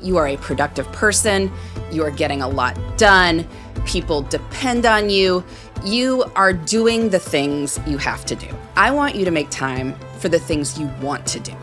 You are a productive person. You are getting a lot done. People depend on you. You are doing the things you have to do. I want you to make time for the things you want to do.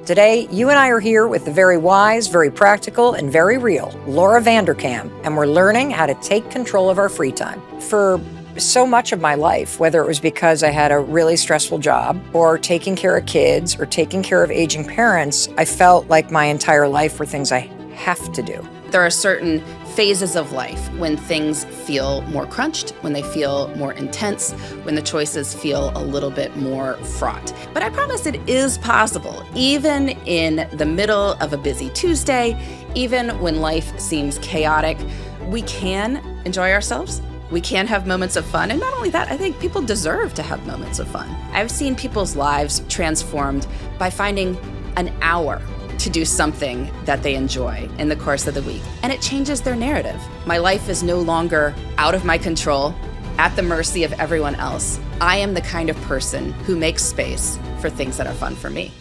Today, you and I are here with the very wise, very practical, and very real Laura Vanderkam, and we're learning how to take control of our free time. For so much of my life, whether it was because I had a really stressful job or taking care of kids or taking care of aging parents, I felt like my entire life were things I have to do. There are certain phases of life when things feel more crunched, when they feel more intense, when the choices feel a little bit more fraught. But I promise it is possible, even in the middle of a busy Tuesday, even when life seems chaotic, we can enjoy ourselves. We can have moments of fun. And not only that, I think people deserve to have moments of fun. I've seen people's lives transformed by finding an hour to do something that they enjoy in the course of the week. And it changes their narrative. My life is no longer out of my control, at the mercy of everyone else. I am the kind of person who makes space for things that are fun for me.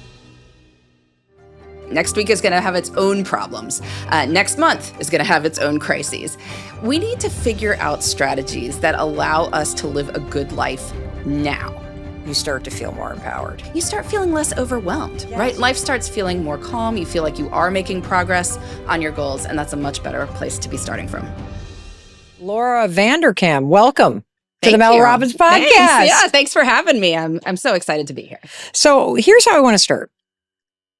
Next week is going to have its own problems. Next month is going to have its own crises. We need to figure out strategies that allow us to live a good life now. You start to feel more empowered. You start feeling less overwhelmed, right? Life starts feeling more calm. You feel like you are making progress on your goals, and that's a much better place to be starting from. Laura Vanderkam, welcome to the Thank Mel you. Robbins podcast. Thanks. Yeah, thanks for having me. I'm so excited to be here. So here's how I want to start.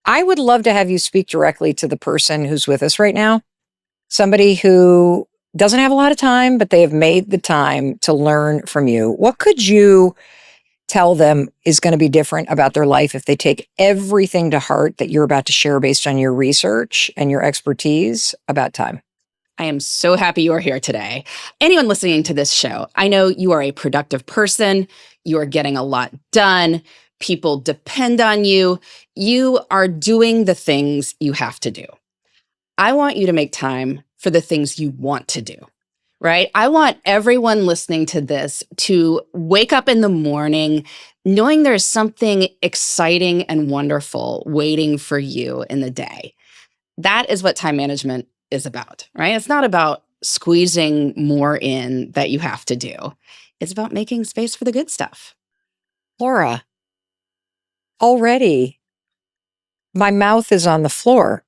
I would love to have you speak directly to the person who's with us right now, somebody who doesn't have a lot of time, but they have made the time to learn from you. What could you tell them is going to be different about their life if they take everything to heart that you're about to share based on your research and your expertise about time? I am so happy you are here today. Anyone listening to this show, I know you are a productive person. You are getting a lot done. People depend on you. You are doing the things you have to do. I want you to make time for the things you want to do, right? I want everyone listening to this to wake up in the morning knowing there's something exciting and wonderful waiting for you in the day. That is what time management is about, right? It's not about squeezing more in that you have to do. It's about making space for the good stuff. Laura, already my mouth is on the floor.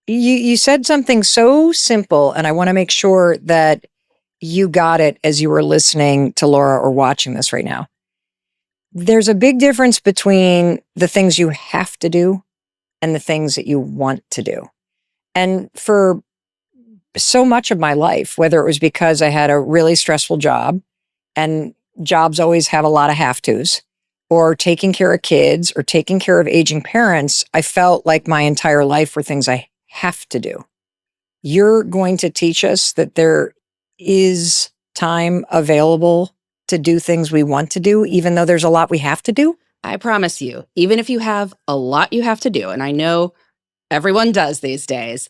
You said something so simple, and I want to make sure that you got it as you were listening to Laura or watching this right now. There's a big difference between the things you have to do and the things that you want to do. And for so much of my life, whether it was because I had a really stressful job, and jobs always have a lot of have-tos, or taking care of kids or taking care of aging parents, I felt like my entire life were things I have to do. You're going to teach us that there is time available to do things we want to do, even though there's a lot we have to do? I promise you, even if you have a lot you have to do, and I know everyone does these days,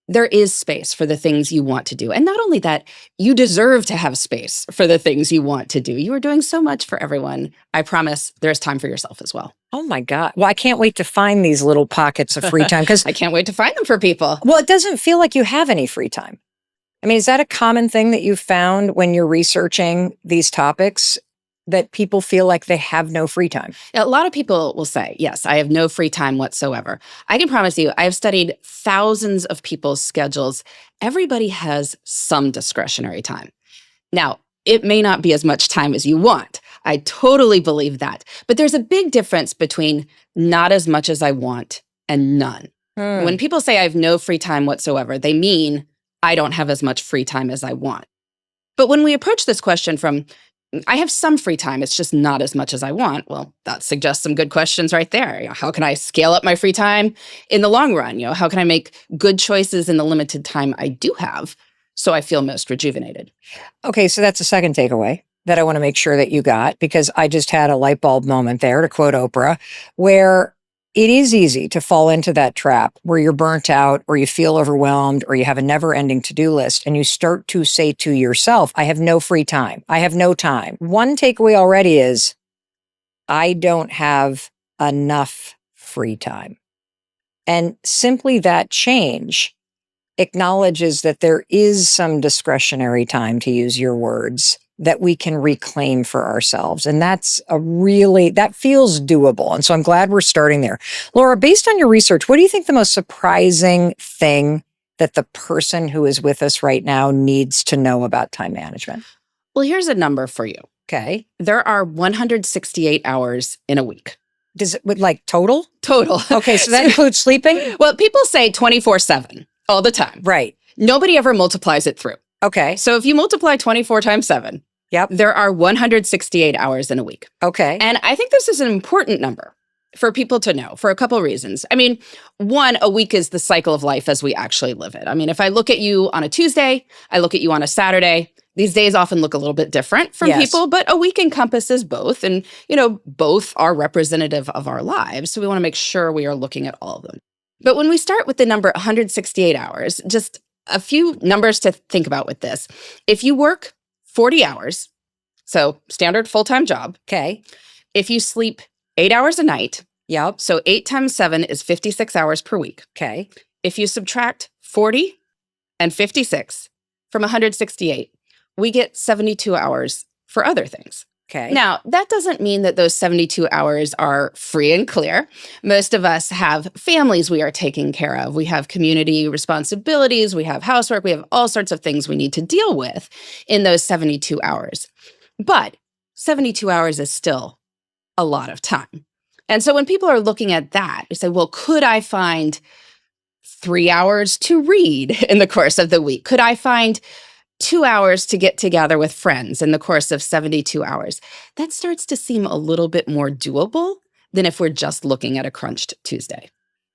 there is space for the things you want to do. And not only that, you deserve to have space for the things you want to do. You are doing so much for everyone. I promise there's time for yourself as well. Oh my God. Well, I can't wait to find these little pockets of free time because I can't wait to find them for people. Well, it doesn't feel like you have any free time. I mean, is that a common thing that you've found when you're researching these topics, that people feel like they have no free time? A lot of people will say, yes, I have no free time whatsoever. I can promise you, I have studied thousands of people's schedules. Everybody has some discretionary time. Now, it may not be as much time as you want. I totally believe that. But there's a big difference between not as much as I want and none. When people say I have no free time whatsoever, they mean I don't have as much free time as I want. But when we approach this question from, I have some free time, it's just not as much as I want, well, that suggests some good questions right there. You know, how can I scale up my free time in the long run? You know, how can I make good choices in the limited time I do have so I feel most rejuvenated? Okay, so that's a second takeaway that I want to make sure that you got, because I just had a light bulb moment there, to quote Oprah, where it is easy to fall into that trap where you're burnt out or you feel overwhelmed or you have a never-ending to-do list and you start to say to yourself, I have no free time. I have no time. One takeaway already is, I don't have enough free time. And simply that change acknowledges that there is some discretionary time, to use your words, that we can reclaim for ourselves. And that feels doable. And so I'm glad we're starting there. Laura, based on your research, what do you think the most surprising thing that the person who is with us right now needs to know about time management? Well, here's a number for you. Okay. There are 168 hours in a week. Does it like total? Total. Okay, so that includes sleeping? Well, people say 24/7 all the time. Right. Nobody ever multiplies it through. Okay. So if you multiply 24 times 7, yep, there are 168 hours in a week. Okay. And I think this is an important number for people to know for a couple reasons. I mean, one, a week is the cycle of life as we actually live it. I mean, if I look at you on a Tuesday, I look at you on a Saturday, these days often look a little bit different from people, but a week encompasses both. And, both are representative of our lives. So we want to make sure we are looking at all of them. But when we start with the number 168 hours, just a few numbers to think about with this. If you work 40 hours, so standard full-time job. Okay. If you sleep 8 hours a night. Yep. So 8 times 7 is 56 hours per week. Okay. If you subtract 40 and 56 from 168, we get 72 hours for other things. Okay. Now, that doesn't mean that those 72 hours are free and clear. Most of us have families we are taking care of. We have community responsibilities. We have housework. We have all sorts of things we need to deal with in those 72 hours. But 72 hours is still a lot of time. And so when people are looking at that, they say, well, could I find 3 hours to read in the course of the week? Could I find 2 hours to get together with friends in the course of 72 hours? That starts to seem a little bit more doable than if we're just looking at a crunched Tuesday.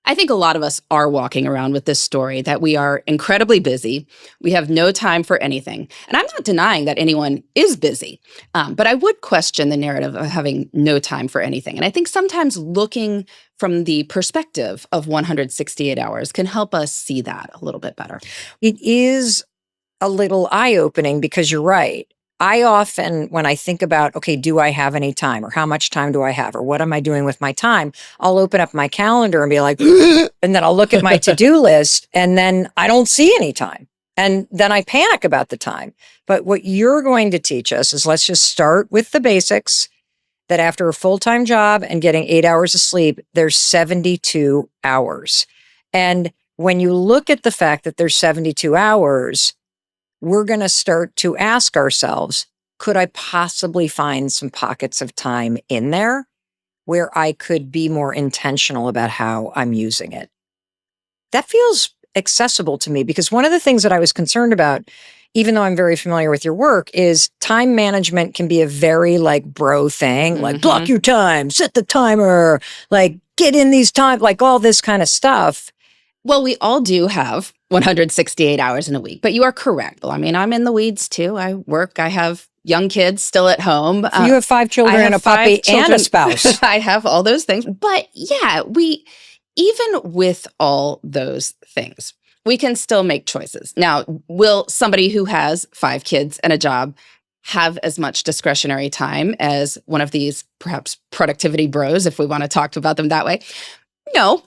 I think a lot of us are walking around with this story that we are incredibly busy. We have no time for anything. And I'm not denying that anyone is busy, but I would question the narrative of having no time for anything. And I think sometimes looking from the perspective of 168 hours can help us see that a little bit better. It is a little eye-opening because you're right. I often, when I think about, okay, do I have any time, or how much time do I have, or what am I doing with my time? I'll open up my calendar and be like, and then I'll look at my to-do list and then I don't see any time. And then I panic about the time. But what you're going to teach us is, let's just start with the basics, that after a full-time job and getting 8 hours of sleep, there's 72 hours. And when you look at the fact that there's 72 hours, we're going to start to ask ourselves, could I possibly find some pockets of time in there where I could be more intentional about how I'm using it? That feels accessible to me, because one of the things that I was concerned about, even though I'm very familiar with your work, is time management can be a very bro thing, like block your time, set the timer, get in these times, all this kind of stuff. Well, we all do have 168 hours in a week, but you are correct. Well, I mean, I'm in the weeds too. I work. I have young kids still at home. So you have 5 children and a puppy and a spouse. I have all those things. But yeah, even with all those things, we can still make choices. Now, will somebody who has 5 kids and a job have as much discretionary time as one of these perhaps productivity bros, if we want to talk about them that way? No.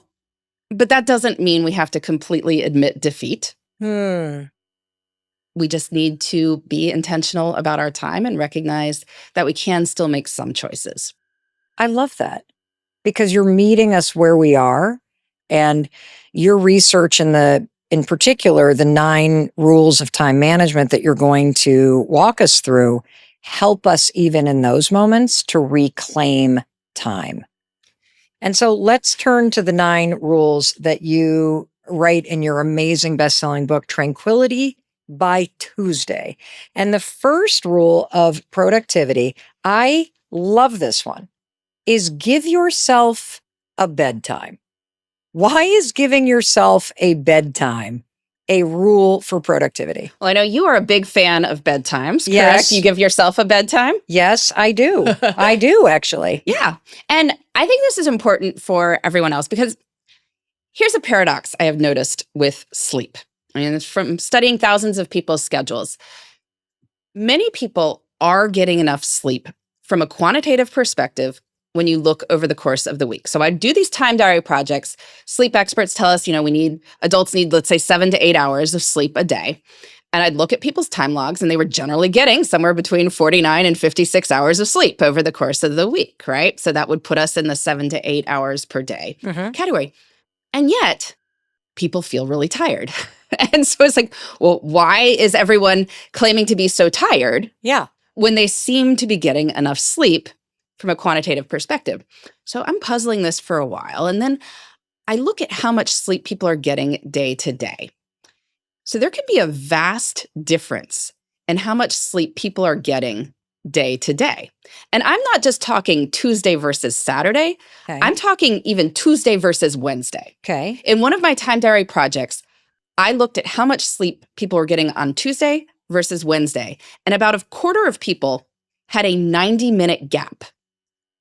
But that doesn't mean we have to completely admit defeat. We just need to be intentional about our time and recognize that we can still make some choices. I love that, because you're meeting us where we are, and your research in particular, the 9 rules of time management that you're going to walk us through, help us even in those moments to reclaim time. And so let's turn to the 9 rules that you write in your amazing best-selling book, Tranquility by Tuesday. And the first rule of productivity, I love this one, is give yourself a bedtime. Why is giving yourself a bedtime a rule for productivity? Well, I know you are a big fan of bedtimes, correct? Yes. You give yourself a bedtime? Yes, I do. I do, actually. Yeah. And I think this is important for everyone else, because here's a paradox I have noticed with sleep. I mean, it's from studying thousands of people's schedules. Many people are getting enough sleep from a quantitative perspective when you look over the course of the week. So I do these time diary projects. Sleep experts tell us, adults need, let's say, 7 to 8 hours of sleep a day. And I'd look at people's time logs, and they were generally getting somewhere between 49 and 56 hours of sleep over the course of the week, right? So that would put us in the 7 to 8 hours per day category. And yet, people feel really tired. And so it's like, well, why is everyone claiming to be so tired? Yeah. When they seem to be getting enough sleep from a quantitative perspective. So I'm puzzling this for a while. And then I look at how much sleep people are getting day to day. So there can be a vast difference in how much sleep people are getting day to day. And I'm not just talking Tuesday versus Saturday. Okay. I'm talking even Tuesday versus Wednesday. Okay. In one of my time diary projects, I looked at how much sleep people were getting on Tuesday versus Wednesday. And about a quarter of people had a 90-minute gap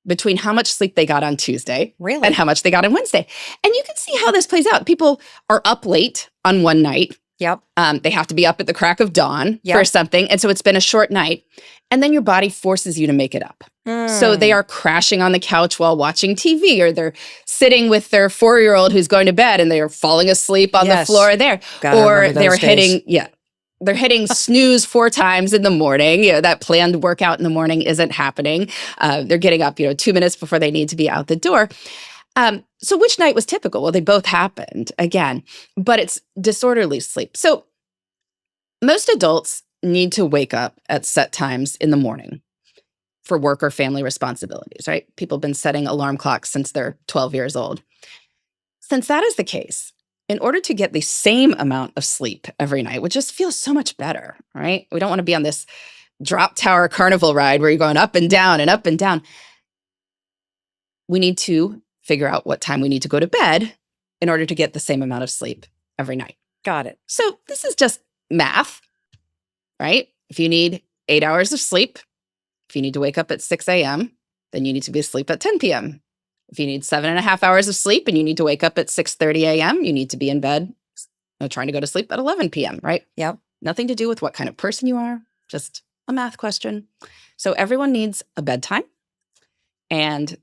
between how much sleep they got on Tuesday and how much they got on Wednesday. And you can see how this plays out. People are up late on one night. Yep. They have to be up at the crack of dawn for something. And so it's been a short night. And then your body forces you to make it up. So they are crashing on the couch while watching TV, or they're sitting with their 4-year-old who's going to bed and they are falling asleep on the floor there. Or they're hitting snooze 4 times in the morning. That planned workout in the morning isn't happening. They're getting up, 2 minutes before they need to be out the door. So which night was typical? Well, they both happened again, but it's disorderly sleep. So most adults need to wake up at set times in the morning for work or family responsibilities, right? People have been setting alarm clocks since they're 12 years old. Since that is the case, in order to get the same amount of sleep every night, which just feels so much better, right? We don't want to be on this drop tower carnival ride where you're going up and down and up and down. We need to figure out what time we need to go to bed in order to get the same amount of sleep every night. Got it. So this is just math, right? If you need 8 hours of sleep, if you need to wake up at 6 a.m., then you need to be asleep at 10 p.m. If you need 7.5 hours of sleep and you need to wake up at 6:30 a.m., you need to be in bed trying to go to sleep at 11 p.m., right? Yep. Nothing to do with what kind of person you are, just a math question. So everyone needs a bedtime. And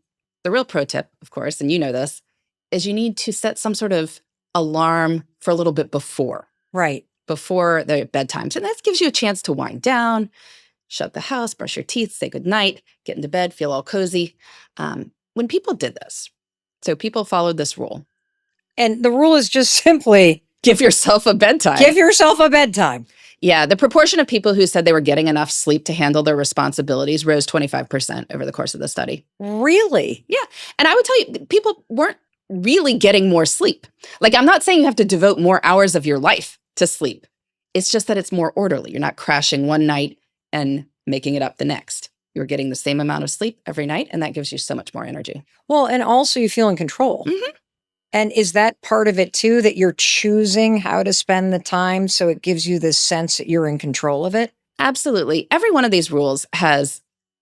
the real pro tip, of course, and you know this, is you need to set some sort of alarm for a little bit before. Right. Before the bedtimes. And that gives you a chance to wind down, shut the house, brush your teeth, say goodnight, get into bed, feel all cozy. When people did this, so people followed this rule. And the rule is just simply give yourself a bedtime. Give yourself a bedtime. Yeah, the proportion of people who said they were getting enough sleep to handle their responsibilities rose 25% over the course of the study. Really? Yeah. And I would tell you, people weren't really getting more sleep. Like, I'm not saying you have to devote more hours of your life to sleep. It's just that it's more orderly. You're not crashing one night and making it up the next. You're getting the same amount of sleep every night, and that gives you so much more energy. Well, and also you feel in control. Mm-hmm. And is that part of it too, that you're choosing how to spend the time so it gives you this sense that you're in control of it? Absolutely. Every one of these rules has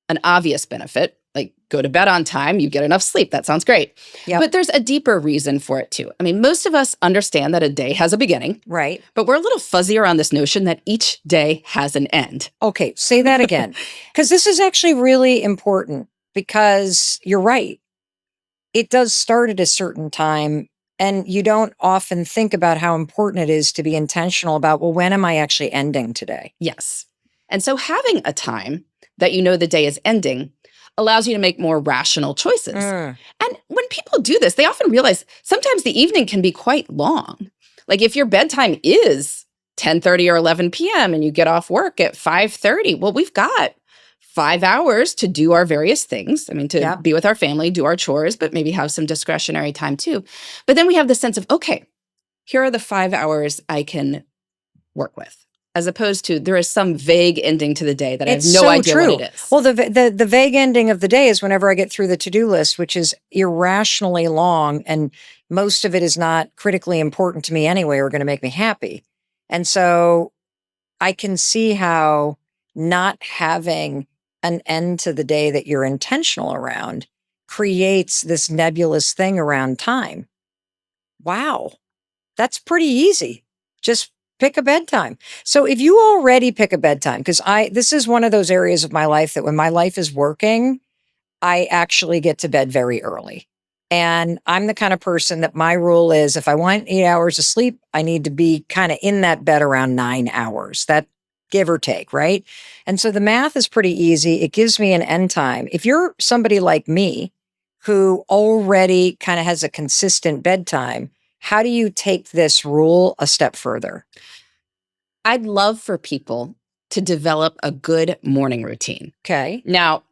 an obvious benefit, like go to bed on time, you get enough sleep. That sounds great. Yep. But there's a deeper reason for it too. I mean, most of us understand that a day has a beginning. Right. But we're a little fuzzier on this notion that each day has an end. Okay, say that again. Because this is actually really important, because you're right. It does start at a certain time, and you don't often think about how important it is to be intentional about, well, when am I actually ending today? Yes. And so having a time that you know the day is ending allows you to make more rational choices. And when people do this, they often realize sometimes the evening can be quite long. Like if your bedtime is 10:30 or 11 p.m. and you get off work at 5:30, well, we've got 5 hours to do our various things. I mean, to be with our family, do our chores, but maybe have some discretionary time too. But then we have the sense of, okay, here are the 5 hours I can work with, as opposed to there is some vague ending to the day that I have no idea what it is. Well, the vague ending of the day is whenever I get through the to-do list, which is irrationally long, and most of it is not critically important to me anyway or going to make me happy. And so I can see how not having an end to the day that you're intentional around creates this nebulous thing around time. Wow. That's pretty easy. Just pick a bedtime. So if you already pick a bedtime, because this is one of those areas of my life that when my life is working, I actually get to bed very early. And I'm the kind of person that my rule is if I want 8 hours of sleep, I need to be kind of in that bed around 9 hours, that give or take, right? And so the math is pretty easy. It gives me an end time. If you're somebody like me who already kind of has a consistent bedtime, how do you take this rule a step further? I'd love for people to develop a good morning routine. Okay. Now,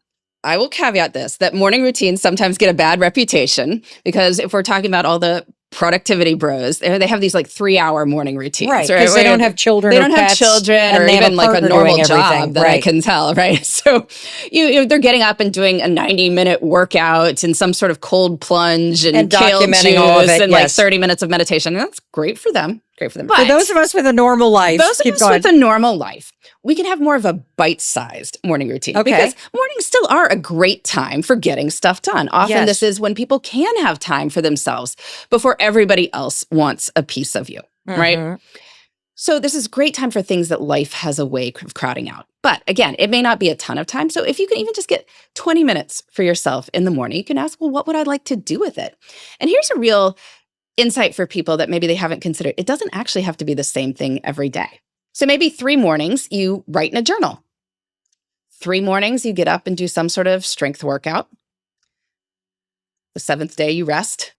I will caveat this, that morning routines sometimes get a bad reputation because if we're talking about all the productivity bros, they have these like 3-hour morning routines. Right, because they don't have children They or don't have pets, children and or they have even a like a partner normal doing everything, job that I right. can tell, right? So they're getting up and doing a 90-minute workout and some sort of cold plunge and kale documenting all of juice it, and like yes. 30 minutes of meditation. And that's great for them. Great for them. For But those of us with a normal life, those of keep us going. with a normal life, we can have more of a bite-sized morning routine. Okay. Because mornings still are a great time for getting stuff done. Often Yes. this is when people can have time for themselves before everybody else wants a piece of you, right? Mhm. So this is a great time for things that life has a way of crowding out. But again, it may not be a ton of time. So if you can even just get 20 minutes for yourself in the morning, you can ask, well, what would I like to do with it? And here's a real insight for people that maybe they haven't considered. It doesn't actually have to be the same thing every day. So maybe 3 mornings you write in a journal. 3 mornings you get up and do some sort of strength workout. The 7th day you rest.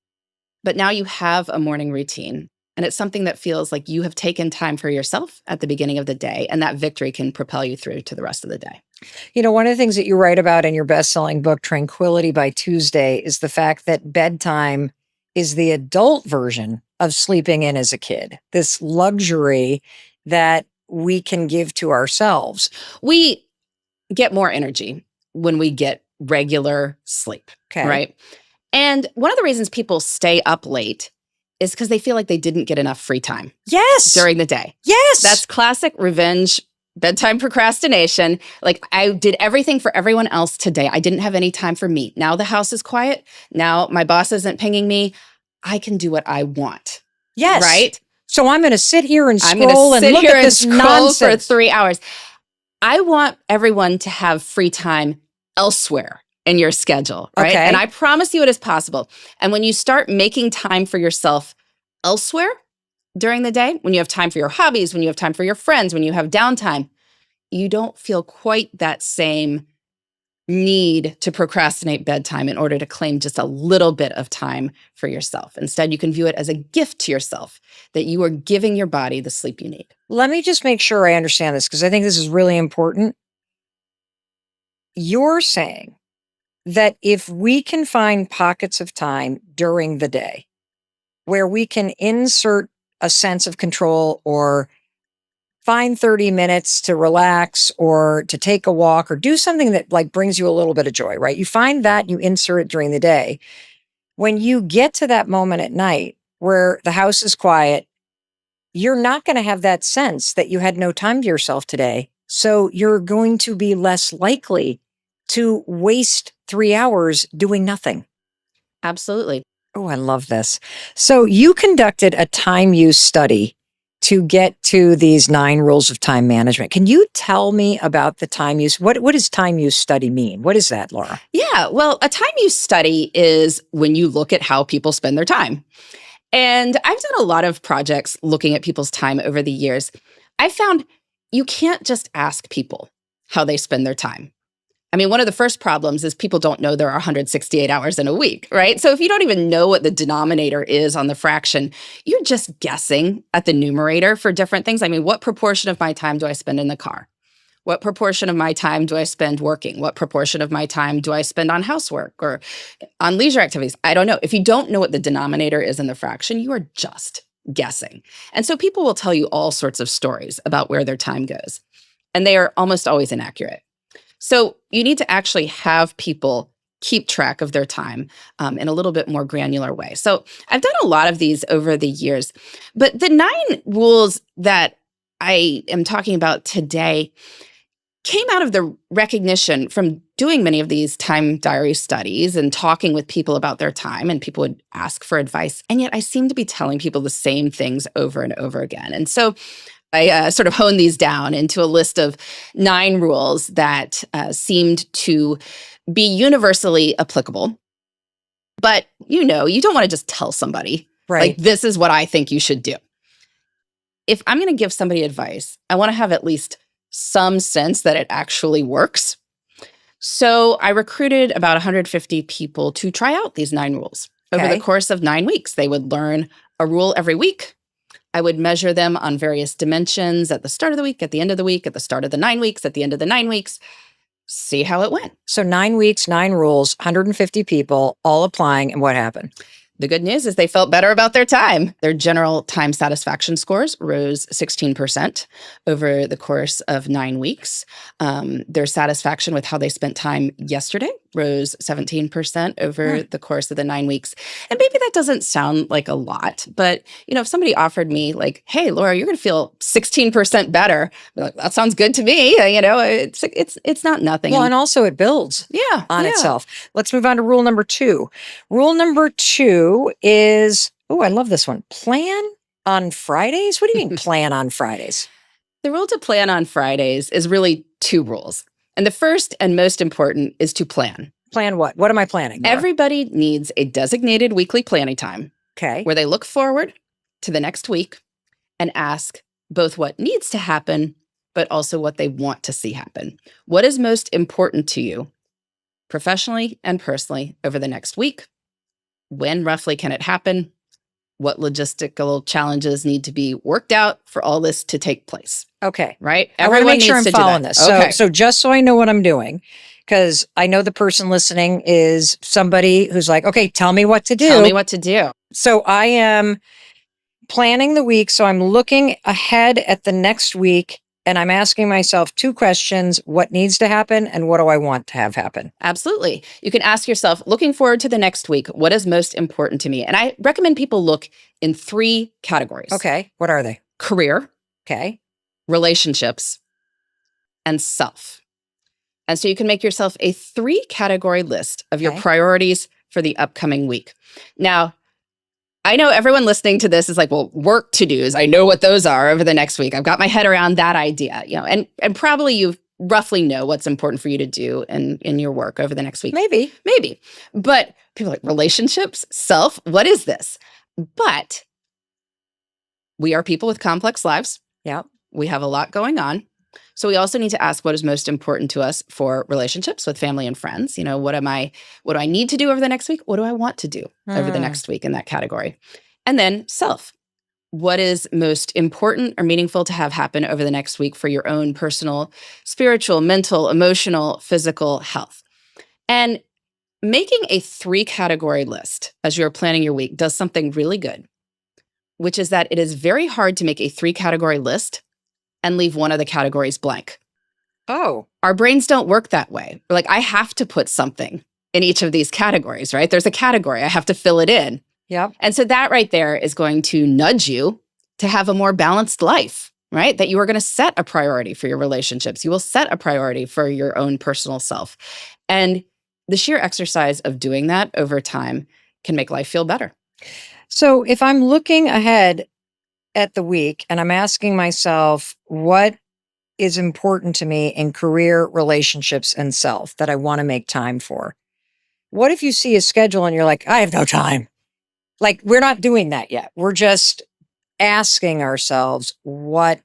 But now you have a morning routine. And it's something that feels like you have taken time for yourself at the beginning of the day. And that victory can propel you through to the rest of the day. You know, one of the things that you write about in your best-selling book, Tranquility by Tuesday, is the fact that bedtime is the adult version of sleeping in as a kid, this luxury that we can give to ourselves. We get more energy when we get regular sleep, Okay. right? And one of the reasons people stay up late is because they feel like they didn't get enough free time Yes. during the day. Yes. That's classic revenge, bedtime procrastination. Like, I did everything for everyone else today. I didn't have any time for me. Now the house is quiet. Now my boss isn't pinging me. I can do what I want. Yes. Right? So I'm going to sit here and I'm going scroll to and sit look here at and this scroll nonsense for 3 hours. I want everyone to have free time elsewhere in your schedule, right? Okay. And I promise you it is possible. And when you start making time for yourself elsewhere during the day, when you have time for your hobbies, when you have time for your friends, when you have downtime, you don't feel quite that same need to procrastinate bedtime in order to claim just a little bit of time for yourself. Instead, you can view it as a gift to yourself that you are giving your body the sleep you need. Let me just make sure I understand this because I think this is really important. You're saying that if we can find pockets of time during the day where we can insert a sense of control or find 30 minutes to relax or to take a walk or do something that like brings you a little bit of joy, right? You find that, you insert it during the day. When you get to that moment at night where the house is quiet, you're not going to have that sense that you had no time to yourself today. So you're going to be less likely to waste 3 hours doing nothing. Absolutely. Oh, I love this. So you conducted a time use study to get to these 9 rules of time management. Can you tell me about the time use? What does time use study mean? What is that, Laura? Yeah, well, a time use study is when you look at how people spend their time. And I've done a lot of projects looking at people's time over the years. I found you can't just ask people how they spend their time. I mean, one of the first problems is people don't know there are 168 hours in a week, right? So if you don't even know what the denominator is on the fraction, you're just guessing at the numerator for different things. I mean, what proportion of my time do I spend in the car? What proportion of my time do I spend working? What proportion of my time do I spend on housework or on leisure activities? I don't know. If you don't know what the denominator is in the fraction, you are just guessing. And so people will tell you all sorts of stories about where their time goes, and they are almost always inaccurate. So you need to actually have people keep track of their time in a little bit more granular way. So I've done a lot of these over the years, but the 9 rules that I am talking about today came out of the recognition from doing many of these time diary studies and talking with people about their time, and people would ask for advice. And yet I seem to be telling people the same things over and over again. And so I sort of honed these down into a list of 9 rules that seemed to be universally applicable. But you don't want to just tell somebody, Right. like, this is what I think you should do. If I'm going to give somebody advice, I want to have at least some sense that it actually works. So I recruited about 150 people to try out these 9 rules. Over the course of 9 weeks, they would learn a rule every week. I would measure them on various dimensions at the start of the week, at the end of the week, at the start of the 9 weeks, at the end of the 9 weeks, see how it went. So 9 weeks, 9 rules, 150 people all applying. And what happened? The good news is they felt better about their time. Their general time satisfaction scores rose 16% over the course of 9 weeks. Their satisfaction with how they spent time yesterday rose 17% over the course of the 9 weeks. And maybe that doesn't sound like a lot, but if somebody offered me like, hey, Laura, you're going to feel 16% better, I'd be like, that sounds good to me. It's not nothing. Well, and also it builds on itself. Let's move on to rule number 2. Rule number 2 is, I love this one. Plan on Fridays? What do you mean plan on Fridays? The rule to plan on Fridays is really 2 rules. And the first and most important is to plan. Plan what? What am I planning? Laura? Everybody needs a designated weekly planning time. Okay. Where they look forward to the next week and ask both what needs to happen, but also what they want to see happen. What is most important to you professionally and personally over the next week? When roughly can it happen? What logistical challenges need to be worked out for all this to take place? Okay. Right? I want to make sure I'm following this. So just so I know what I'm doing, because I know the person listening is somebody who's like, okay, tell me what to do. Tell me what to do. So I am planning the week. So I'm looking ahead at the next week and I'm asking myself 2 questions. What needs to happen and what do I want to have happen? Absolutely. You can ask yourself, looking forward to the next week, what is most important to me? And I recommend people look in 3 categories. Okay. What are they? Career. Okay. Relationships, and self. And so you can make yourself a 3-category list of your priorities for the upcoming week. Now, I know everyone listening to this is like, well, work to-dos. I know what those are over the next week. I've got my head around that idea, and probably you roughly know what's important for you to do in your work over the next week. Maybe. But people are like, relationships, self, what is this? But we are people with complex lives. Yeah. We have a lot going on. So we also need to ask what is most important to us for relationships with family and friends. What do I need to do over the next week? What do I want to do over the next week in that category? And then self. What is most important or meaningful to have happen over the next week for your own personal, spiritual, mental, emotional, physical health? And making a 3-category list as you're planning your week does something really good, which is that it is very hard to make a 3-category list and leave one of the categories blank. Oh. Our brains don't work that way. We're like, I have to put something in each of these categories, right? There's a category. I have to fill it in. Yep. And so that right there is going to nudge you to have a more balanced life, right? That you are going to set a priority for your relationships. You will set a priority for your own personal self. And the sheer exercise of doing that over time can make life feel better. So if I'm looking ahead at the week and I'm asking myself what is important to me in career, relationships, and self that I want to make time for, what if you see a schedule and you're like, I have no time? Like, we're not doing that yet. We're just asking ourselves what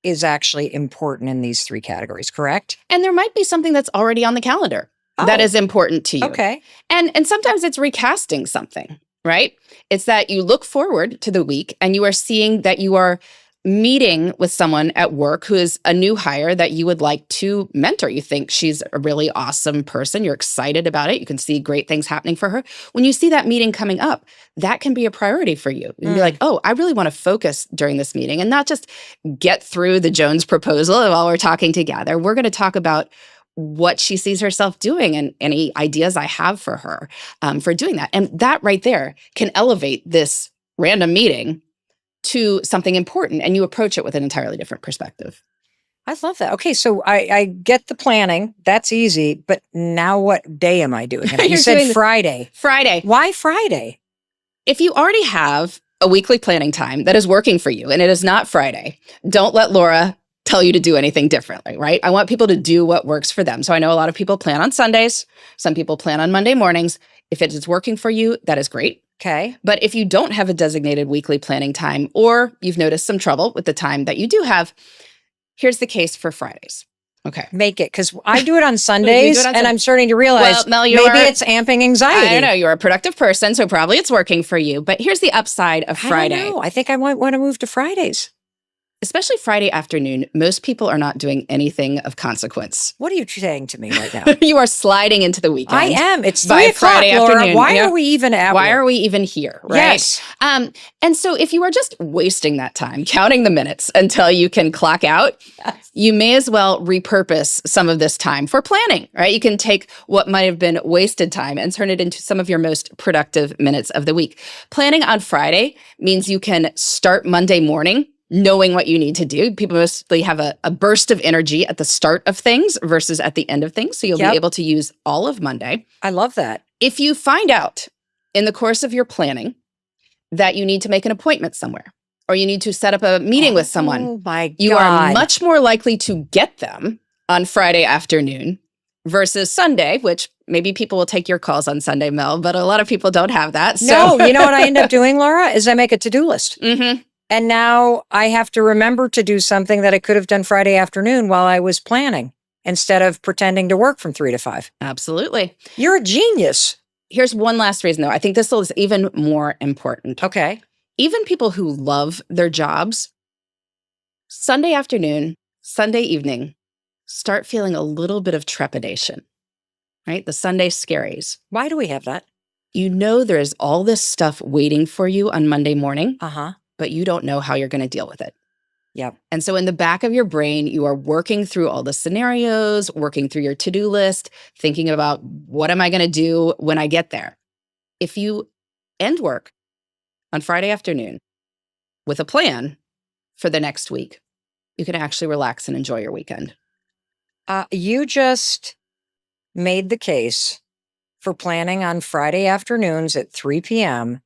is actually important in these 3 categories, correct? And there might be something that's already on the calendar that is important to you. Okay. And sometimes it's recasting something, right? It's that you look forward to the week and you are seeing that you are meeting with someone at work who is a new hire that you would like to mentor. You think she's a really awesome person. You're excited about it. You can see great things happening for her. When you see that meeting coming up, that can be a priority for you. You can be like, oh, I really want to focus during this meeting and not just get through the Jones proposal while we're talking together. We're going to talk about what she sees herself doing and any ideas I have for her for doing that. And that right there can elevate this random meeting to something important, and you approach it with an entirely different perspective. I love that. Okay, so I get the planning. That's easy. But now what day am I doing it? You said Friday. Friday. Why Friday? If you already have a weekly planning time that is working for you and it is not Friday, don't let Laura tell you to do anything differently, right? I want people to do what works for them. So I know a lot of people plan on Sundays. Some people plan on Monday mornings. If it is working for you, that is great. Okay. But if you don't have a designated weekly planning time, or you've noticed some trouble with the time that you do have, here's the case for Fridays. Okay. Make it, because I do it on Sundays, and I'm starting to realize well, Mel, maybe it's amping anxiety. I don't know. You're a productive person, so probably it's working for you. But here's the upside of Friday. I don't know. I think I might want to move to Fridays. Especially Friday afternoon, most people are not doing anything of consequence. What are you saying to me right now? You are sliding into the weekend. I am. It's 3 o'clock, Friday Laura. afternoon. Why are we even at Why work? are we even here, right? Yes. And so if you are just wasting that time, counting the minutes until you can clock out, you may as well repurpose some of this time for planning, right? You can take what might have been wasted time and turn it into some of your most productive minutes of the week. Planning on Friday means you can start Monday morning knowing what you need to do. People mostly have a burst of energy at the start of things versus at the end of things. So you'll be able to use all of Monday. I love that. If you find out in the course of your planning that you need to make an appointment somewhere, or you need to set up a meeting with someone, oh my God, you are much more likely to get them on Friday afternoon versus Sunday, which maybe people will take your calls on Sunday, Mel, but a lot of people don't have that. So. No, you know what I end up doing, Laura, is I make a to-do list. Mm-hmm. And now I have to remember to do something that I could have done Friday afternoon while I was planning instead of pretending to work from 3 to 5. Absolutely. You're a genius. Here's one last reason, though. I think this is even more important. Okay. Even people who love their jobs, Sunday afternoon, Sunday evening, start feeling a little bit of trepidation, right? The Sunday scaries. Why do we have that? You know there's all this stuff waiting for you on Monday morning. Uh-huh. But you don't know how you're going to deal with it. Yep. And so in the back of your brain, you are working through all the scenarios, working through your to-do list, thinking about what am I going to do when I get there? If you end work on Friday afternoon with a plan for the next week, you can actually relax and enjoy your weekend. You just made the case for planning on Friday afternoons at 3 p.m.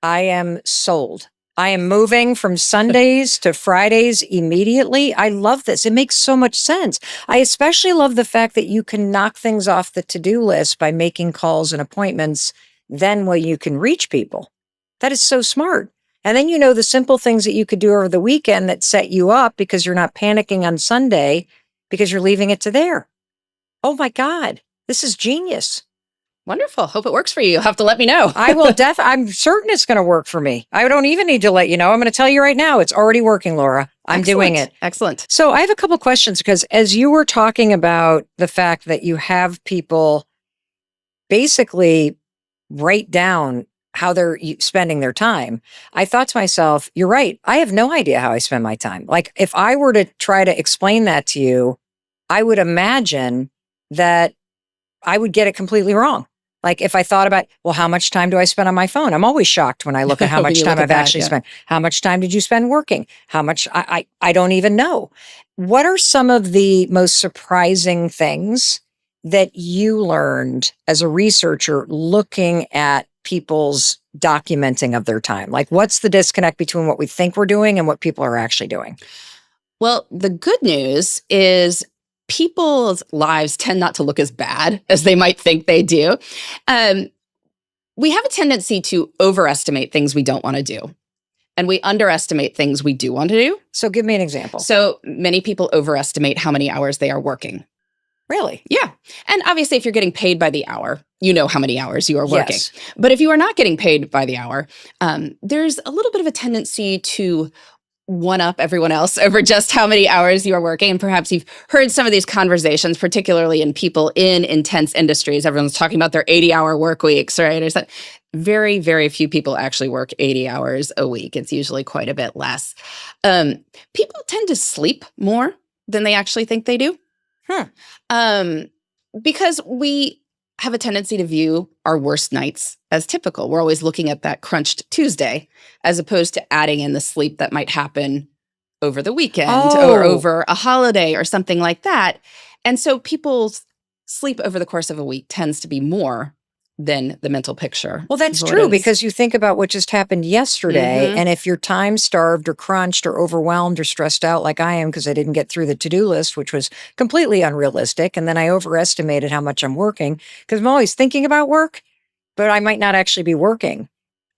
I am sold. I am moving from Sundays to Fridays immediately. I love this. It makes so much sense. I especially love the fact that you can knock things off the to-do list by making calls and appointments then when you can reach people. That is so smart. And then you know the simple things that you could do over the weekend that set you up because you're not panicking on Sunday because you're leaving it to there. Oh my God, this is genius. Wonderful. Hope it works for you. You'll have to let me know. I will I'm certain it's going to work for me. I don't even need to let you know. I'm going to tell you right now. It's already working, Laura. I'm doing it. Excellent. So I have a couple questions because as you were talking about the fact that you have people basically write down how they're spending their time, I thought to myself, you're right. I have no idea how I spend my time. Like if I were to try to explain that to you, I would imagine that I would get it completely wrong. Like if I thought about, well, how much time do I spend on my phone? I'm always shocked when I look at how much time I've actually spent. How much time did you spend working? How much? I don't even know. What are some of the most surprising things that you learned as a researcher looking at people's documenting of their time? Like what's the disconnect between what we think we're doing and what people are actually doing? Well, the good news is people's lives tend not to look as bad as they might think they do. We have a tendency to overestimate things we don't want to do, and we underestimate things we do want to do. So give me an example. So many people overestimate how many hours they are working. Really? Yeah. And obviously, if you're getting paid by the hour, you know how many hours you are working. Yes. But if you are not getting paid by the hour, there's a little bit of a tendency to one up everyone else over just how many hours you are working. And perhaps you've heard some of these conversations, particularly in people in intense industries. Everyone's talking about their 80-hour work weeks, right? Or something. Very, very few people actually work 80 hours a week. It's usually quite a bit less. People tend to sleep more than they actually think they do. Because we have a tendency to view our worst nights as typical. We're always looking at that crunched Tuesday as opposed to adding in the sleep that might happen over the weekend or over a holiday or something like that. And so people's sleep over the course of a week tends to be more than the mental picture. Well, that's of what true it is. because you think about what just happened yesterday. Mhm. And if you're time starved or crunched or overwhelmed or stressed out like I am because I didn't get through the to-do list, which was completely unrealistic. And then I overestimated how much I'm working because I'm always thinking about work, but I might not actually be working.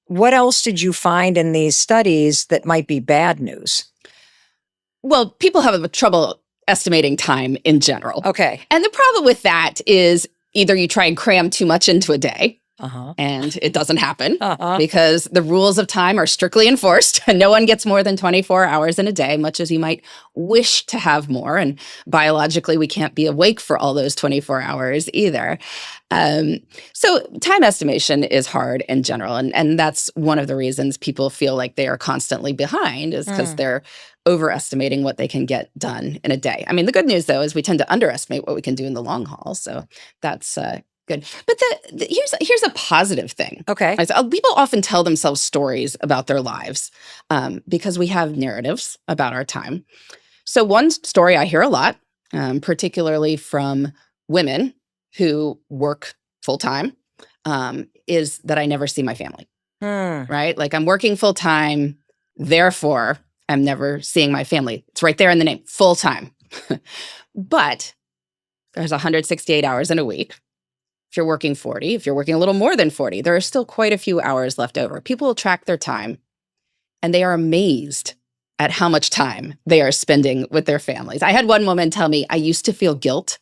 What else did you find in these studies that might be bad news? Well, people have trouble estimating time in general. Okay. And the problem with that is either you try and cram too much into a day, Uh-huh. and it doesn't happen Uh-huh. because the rules of time are strictly enforced. No one gets more than 24 hours in a day, much as you might wish to have more. And biologically, we can't be awake for all those 24 hours either. So time estimation is hard in general. And that's one of the reasons people feel like they are constantly behind is because they're overestimating what they can get done in a day. I mean, the good news, though, is we tend to underestimate what we can do in the long haul. So that's good. But here's a positive thing. Okay. People often tell themselves stories about their lives because we have narratives about our time. So one story I hear a lot, particularly from women who work full time, is that I never see my family. Right? Like I'm working full time, therefore I'm never seeing my family. It's right there in the name, full time. But there's 168 hours in a week. If you're working 40, if you're working a little more than 40, there are still quite a few hours left over. People will track their time and they are amazed at how much time they are spending with their families. I had one woman tell me, I used to feel guilt.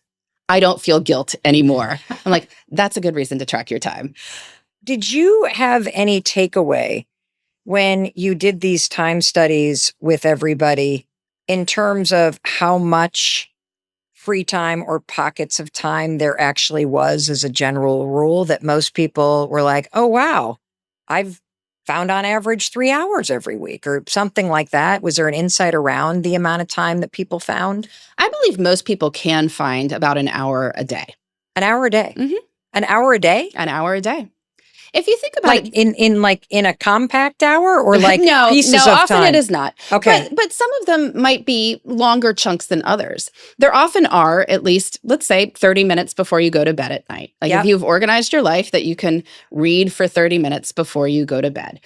I don't feel guilt anymore. I'm like, that's a good reason to track your time. Did you have any takeaway when you did these time studies with everybody in terms of how much free time or pockets of time there actually was as a general rule that most people were like, oh, wow, I've found on average 3 hours every week or something like that? Was there an insight around the amount of time that people found? I believe most people can find about an hour a day. An hour a day? Mhm. An hour a day? An hour a day. If you think about it, in a compact hour or like pieces of often time? it is not. Okay. But some of them might be longer chunks than others. There often are at least, let's say, 30 minutes before you go to bed at night. Like if you've organized your life that you can read for 30 minutes before you go to bed.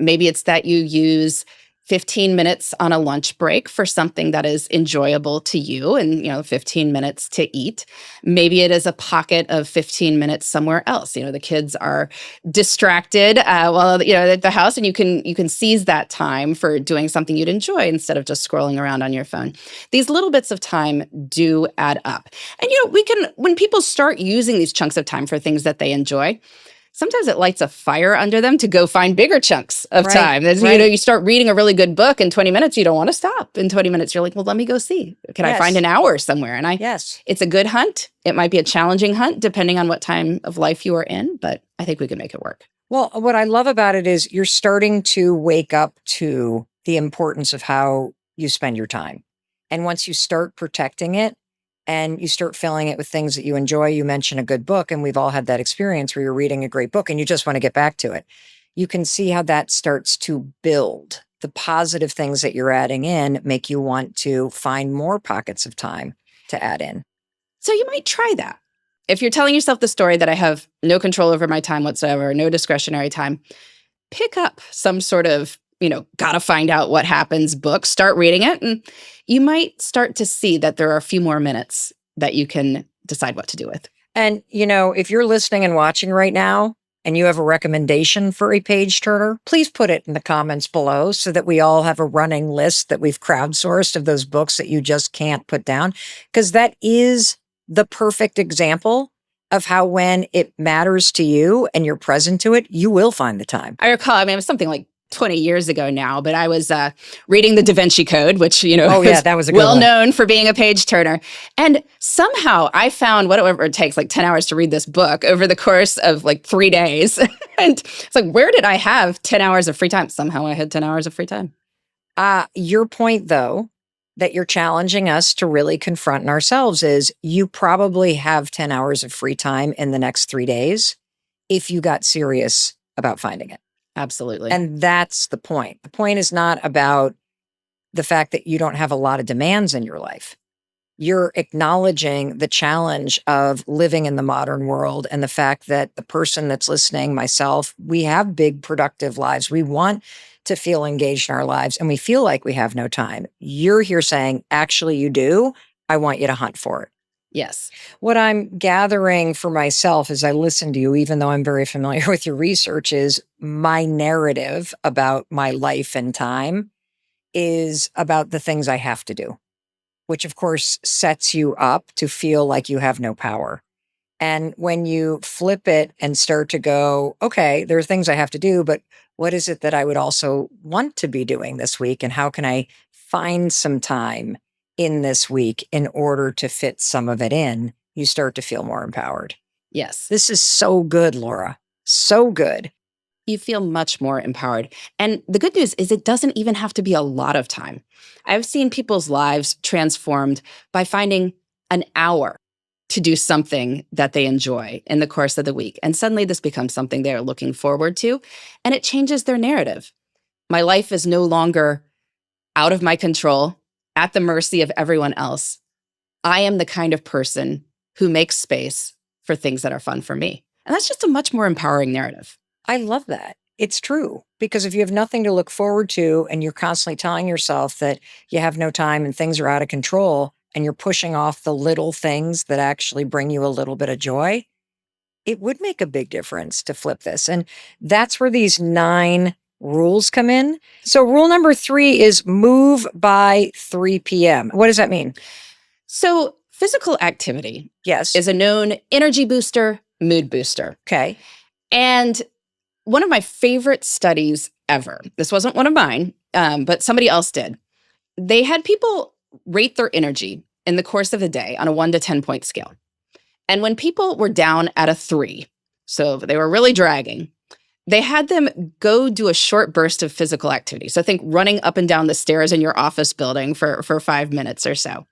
Maybe it's that you use 15 minutes on a lunch break for something that is enjoyable to you and, 15 minutes to eat. Maybe it is a pocket of 15 minutes somewhere else. The kids are distracted while, at the house and you can seize that time for doing something you'd enjoy instead of just scrolling around on your phone. These little bits of time do add up. And, when people start using these chunks of time for things that they enjoy, sometimes it lights a fire under them to go find bigger chunks of time. You start reading a really good book in 20 minutes, you don't want to stop. In 20 minutes, you're like, well, let me go see. Can I find an hour somewhere? And it's a good hunt. It might be a challenging hunt depending on what time of life you are in, but I think we can make it work. Well, what I love about it is you're starting to wake up to the importance of how you spend your time. And once you start protecting it, and you start filling it with things that you enjoy. You mention a good book, and we've all had that experience where you're reading a great book and you just want to get back to it. You can see how that starts to build. The positive things that you're adding in make you want to find more pockets of time to add in. So you might try that. If you're telling yourself the story that I have no control over my time whatsoever, no discretionary time, pick up some sort of gotta find out what happens book, start reading it, and you might start to see that there are a few more minutes that you can decide what to do with. And, if you're listening and watching right now and you have a recommendation for a page turner, please put it in the comments below so that we all have a running list that we've crowdsourced of those books that you just can't put down. Because that is the perfect example of how when it matters to you and you're present to it, you will find the time. I recall, it was something like 20 years ago now, but I was reading the Da Vinci Code, which, that was a good well one. known for being a page turner. And somehow I found whatever it takes, like 10 hours to read this book over the course of like 3 days. And it's like, where did I have 10 hours of free time? Somehow I had 10 hours of free time. Your point, though, that you're challenging us to really confront in ourselves is you probably have 10 hours of free time in the next 3 days if you got serious about finding it. Absolutely. And that's the point. The point is not about the fact that you don't have a lot of demands in your life. You're acknowledging the challenge of living in the modern world and the fact that the person that's listening, myself, we have big productive lives. We want to feel engaged in our lives and we feel like we have no time. You're here saying, actually, you do. I want you to hunt for it. Yes. What I'm gathering for myself as I listen to you, even though I'm very familiar with your research, is my narrative about my life and time is about the things I have to do, which of course sets you up to feel like you have no power. And when you flip it and start to go, okay, there are things I have to do, but what is it that I would also want to be doing this week? And how can I find some time in this week in order to fit some of it in? You start to feel more empowered. Yes. This is so good, Laura. So good. You feel much more empowered. And the good news is it doesn't even have to be a lot of time. I've seen people's lives transformed by finding an hour to do something that they enjoy in the course of the week. And suddenly this becomes something they're looking forward to, and it changes their narrative. My life is no longer out of my control, at the mercy of everyone else. I am the kind of person who makes space for things that are fun for me. And that's just a much more empowering narrative. I love that. It's true. Because if you have nothing to look forward to and you're constantly telling yourself that you have no time and things are out of control and you're pushing off the little things that actually bring you a little bit of joy, it would make a big difference to flip this. And that's where these 9 rules come in. So rule number 3 is move by 3 p.m. What does that mean? So physical activity Yes. is a known energy booster, mood booster. Okay. And one of my favorite studies ever, this wasn't one of mine, but somebody else did. They had people rate their energy in the course of the day on a 1 to 10 point scale. And when people were down at a 3, so they were really dragging, they had them go do a short burst of physical activity. So think running up and down the stairs in your office building for 5 minutes or so.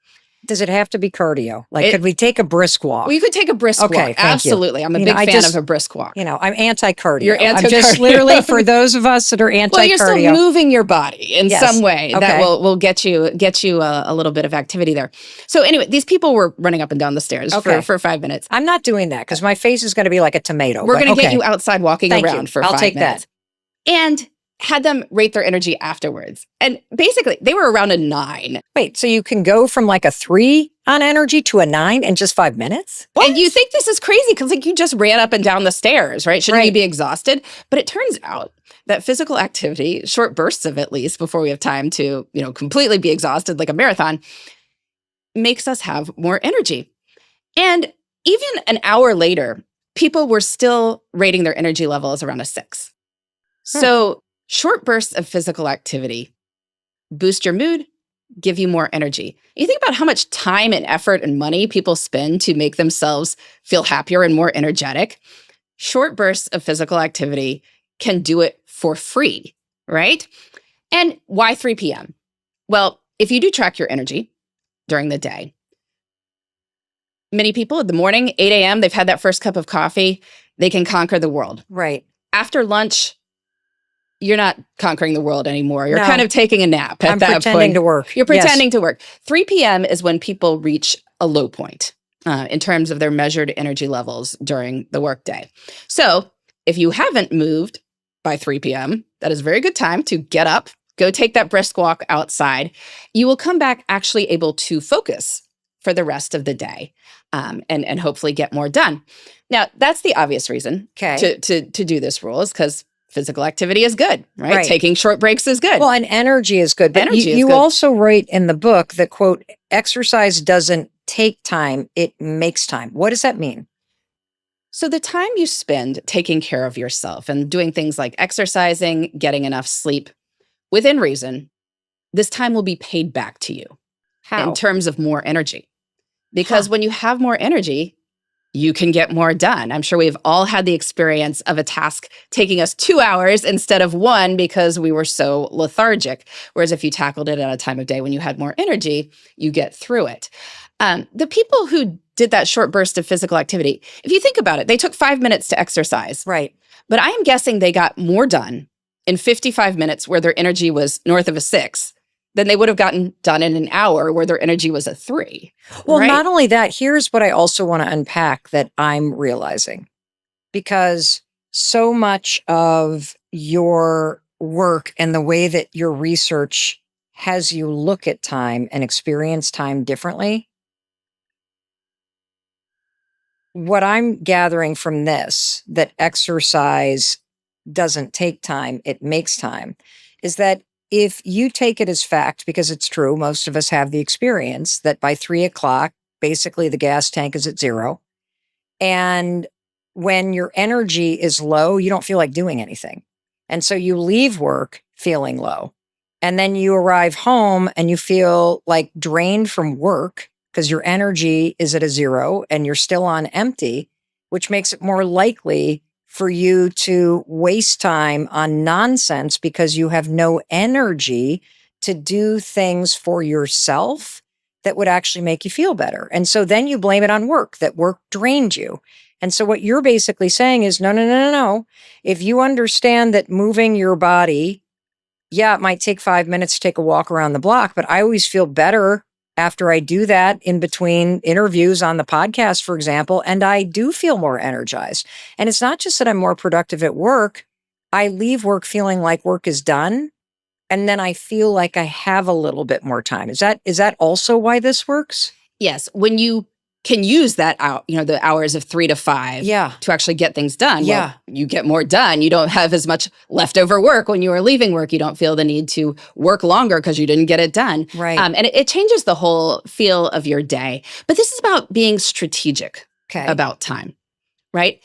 Does it have to be cardio? Like, could we take a brisk walk? Well, you could take a brisk walk. Absolutely. I'm a big fan of a brisk walk. I'm anti-cardio. You're anti-cardio. I'm just literally, for those of us that are anti-cardio. Well, you're still moving your body in some way that will get you a little bit of activity there. So anyway, these people were running up and down the stairs for 5 minutes. I'm not doing that because my face is going to be like a tomato. We're going to get you outside walking around for 5 minutes. I'll take that. And had them rate their energy afterwards. And basically, they were around a 9. Wait, so you can go from like a 3 on energy to a 9 in just 5 minutes? What? And you think this is crazy because you just ran up and down the stairs, right? Shouldn't you be exhausted? But it turns out that physical activity, short bursts of at least before we have time to, completely be exhausted like a marathon, makes us have more energy. And even an hour later, people were still rating their energy levels around a 6. So short bursts of physical activity boost your mood, give you more energy. You think about how much time and effort and money people spend to make themselves feel happier and more energetic. Short bursts of physical activity can do it for free, right? And why 3 p.m.? Well, if you do track your energy during the day, many people in the morning, 8 a.m., they've had that first cup of coffee, they can conquer the world. Right. After lunch, you're not conquering the world anymore. You're kind of taking a nap at that point. I'm pretending to work. You're pretending to work. 3 p.m. is when people reach a low point in terms of their measured energy levels during the workday. So if you haven't moved by 3 p.m., that is a very good time to get up, go take that brisk walk outside. You will come back actually able to focus for the rest of the day and hopefully get more done. Now, that's the obvious reason to do this rule is because physical activity is good, right? Taking short breaks is good. Well, and energy is good. But you also write in the book that, quote, exercise doesn't take time, it makes time. What does that mean? So the time you spend taking care of yourself and doing things like exercising, getting enough sleep, within reason, this time will be paid back to you. How? In terms of more energy. Because when you have more energy, you can get more done. I'm sure we've all had the experience of a task taking us 2 hours instead of 1 because we were so lethargic. Whereas if you tackled it at a time of day when you had more energy, you get through it. The people who did that short burst of physical activity, if you think about it, they took 5 minutes to exercise. Right. But I am guessing they got more done in 55 minutes where their energy was north of a 6 then they would have gotten done in an hour where their energy was a 3. Well, right? not only that, here's what I also want to unpack that I'm realizing, because so much of your work and the way that your research has you look at time and experience time differently. What I'm gathering from this, that exercise doesn't take time, it makes time, is that if you take it as fact, because it's true, most of us have the experience that by 3 o'clock, basically the gas tank is at 0. And when your energy is low, you don't feel like doing anything. And so you leave work feeling low. And then you arrive home and you feel like drained from work because your energy is at a 0 and you're still on empty, which makes it more likely for you to waste time on nonsense because you have no energy to do things for yourself that would actually make you feel better. And so then you blame it on work, that work drained you. And so what you're basically saying is, no, no, no, no, no. If you understand that moving your body, yeah, it might take 5 minutes to take a walk around the block, but I always feel better after I do that in between interviews on the podcast, for example, and I do feel more energized. And it's not just that I'm more productive at work. I leave work feeling like work is done. And then I feel like I have a little bit more time. Is that also why this works? Yes. When you can use that out, the hours of 3 to 5 to actually get things done. Yeah. Well, you get more done. You don't have as much leftover work when you are leaving work. You don't feel the need to work longer because you didn't get it done. Right. And it changes the whole feel of your day. But this is about being strategic about time, right?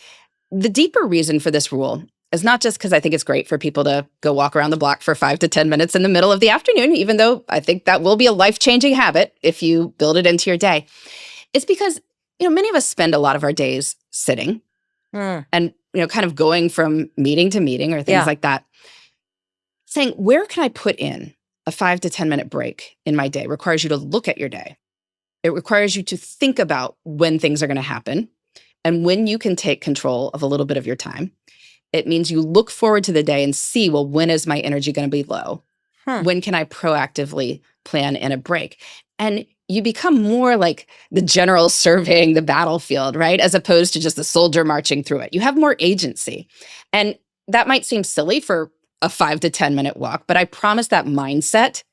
The deeper reason for this rule is not just because I think it's great for people to go walk around the block for 5 to 10 minutes in the middle of the afternoon, even though I think that will be a life-changing habit if you build it into your day. It's because, many of us spend a lot of our days sitting and, kind of going from meeting to meeting or things like that. Saying, where can I put in a 5 to 10 minute break in my day requires you to look at your day. It requires you to think about when things are going to happen and when you can take control of a little bit of your time. It means you look forward to the day and see, well, when is my energy going to be low? When can I proactively plan in a break? And you become more like the general surveying the battlefield, right? As opposed to just the soldier marching through it. You have more agency. And that might seem silly for a 5 to 10 minute walk, but I promise that mindset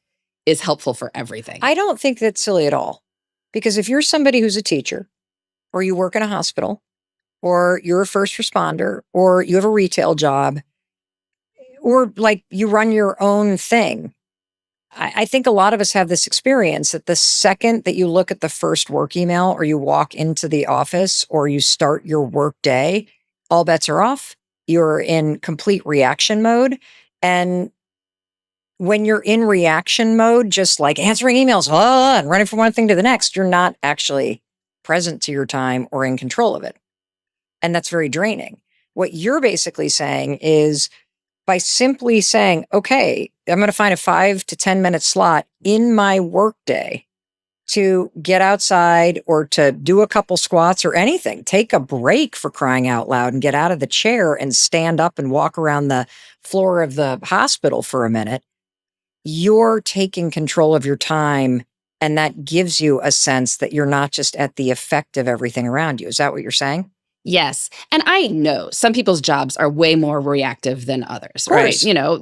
is helpful for everything. I don't think that's silly at all. Because if you're somebody who's a teacher, or you work in a hospital, or you're a first responder, or you have a retail job, or like you run your own thing, I think a lot of us have this experience that the second that you look at the first work email or you walk into the office or you start your work day, all bets are off. You're in complete reaction mode. And when you're in reaction mode, just like answering emails and running from one thing to the next, you're not actually present to your time or in control of it. And that's very draining. What you're basically saying is, by simply saying, okay, I'm going to find a 5 to 10 minute slot in my workday to get outside or to do a couple squats or anything, take a break for crying out loud and get out of the chair and stand up and walk around the floor of the hospital for a minute. You're taking control of your time. And that gives you a sense that you're not just at the effect of everything around you. Is that what you're saying? Yes. And I know some people's jobs are way more reactive than others, right?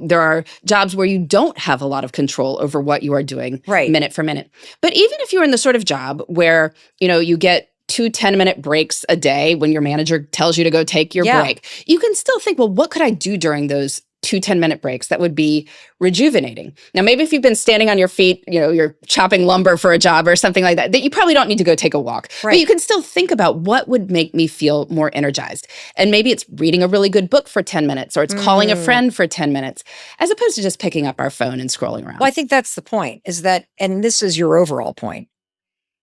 There are jobs where you don't have a lot of control over what you are doing minute for minute. But even if you're in the sort of job where, you get 2 10-minute breaks a day when your manager tells you to go take your break, you can still think, well, what could I do during those 2 10-minute breaks that would be rejuvenating? Now, maybe if you've been standing on your feet, you're chopping lumber for a job or something like that you probably don't need to go take a walk. But you can still think about what would make me feel more energized. And maybe it's reading a really good book for 10 minutes or it's calling a friend for 10 minutes, as opposed to just picking up our phone and scrolling around. Well, I think that's the point, is that, and this is your overall point,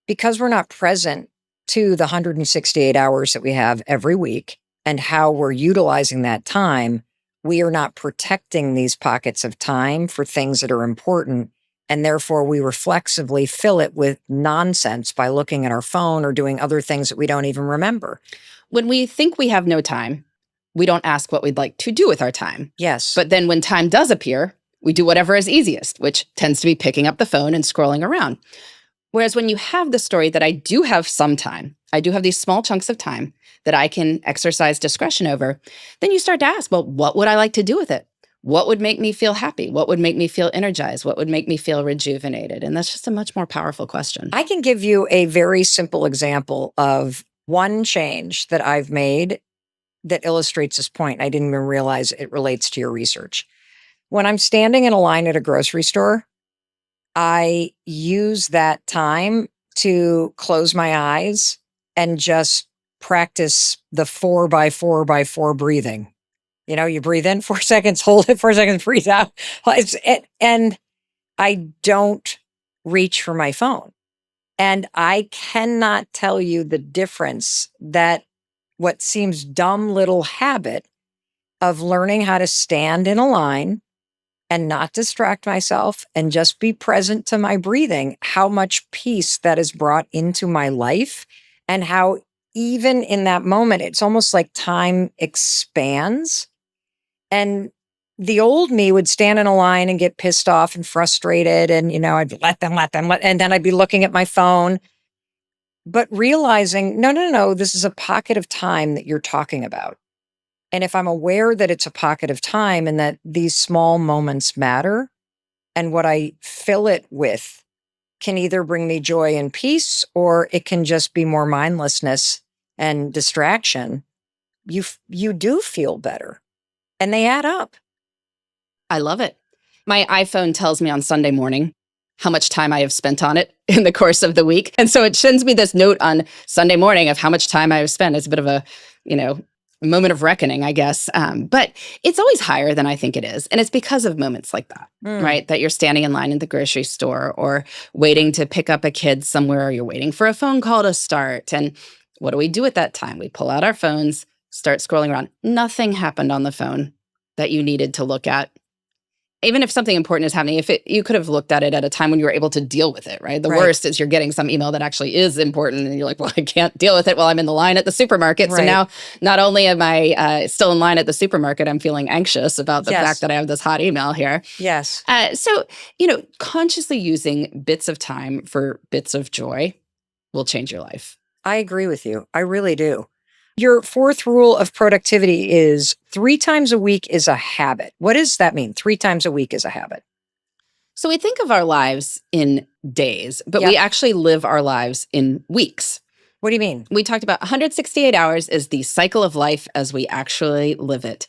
because we're not present to the 168 hours that we have every week and how we're utilizing that time, we are not protecting these pockets of time for things that are important. And therefore, we reflexively fill it with nonsense by looking at our phone or doing other things that we don't even remember. When we think we have no time, we don't ask what we'd like to do with our time. Yes. But then when time does appear, We do whatever is easiest, which tends to be picking up the phone and scrolling around. Whereas when you have the story that I do have some time, I do have these small chunks of time that I can exercise discretion over, then you start to ask, well, what would I like to do with it? What would make me feel happy? What would make me feel energized? What would make me feel rejuvenated? And that's just a much more powerful question. I can give you a very simple example of one change that I've made that illustrates this point. I didn't even realize it relates to your research. When I'm standing in a line at a grocery store, I use that time to close my eyes and just practice the 4x4x4 breathing. You know, you breathe in 4 seconds, hold it 4 seconds, breathe out. And I don't reach for my phone. And I cannot tell you the difference that what seems dumb little habit of learning how to stand in a line and not distract myself and just be present to my breathing, how much peace that has brought into my life, and how even in that moment, it's almost like time expands. And the old me would stand in a line and get pissed off and frustrated. And, I'd let them, and then I'd be looking at my phone, but realizing, no, this is a pocket of time that you're talking about. And if I'm aware that it's a pocket of time and that these small moments matter, and what I fill it with can either bring me joy and peace, or it can just be more mindlessness and distraction, you do feel better. And they add up. I love it. My iPhone tells me on Sunday morning how much time I have spent on it in the course of the week. And so it sends me this note on Sunday morning of how much time I have spent. It's a bit of a, moment of reckoning, I guess. But it's always higher than I think it is. And it's because of moments like that, right? That you're standing in line at the grocery store, or waiting to pick up a kid somewhere, or you're waiting for a phone call to start. And what do we do at that time? We pull out our phones, start scrolling around. Nothing happened on the phone that you needed to look at. Even if something important is happening, you could have looked at it at a time when you were able to deal with it, right? The worst is you're getting some email that actually is important, and you're like, well, I can't deal with it while I'm in the line at the supermarket. Right. So now, not only am I still in line at the supermarket, I'm feeling anxious about the fact that I have this hot email here. Yes. So, consciously using bits of time for bits of joy will change your life. I agree with you. I really do. Your fourth rule of productivity is 3 times a week is a habit. What does that mean? 3 times a week is a habit. So we think of our lives in days, but we actually live our lives in weeks. What do you mean? We talked about 168 hours is the cycle of life as we actually live it.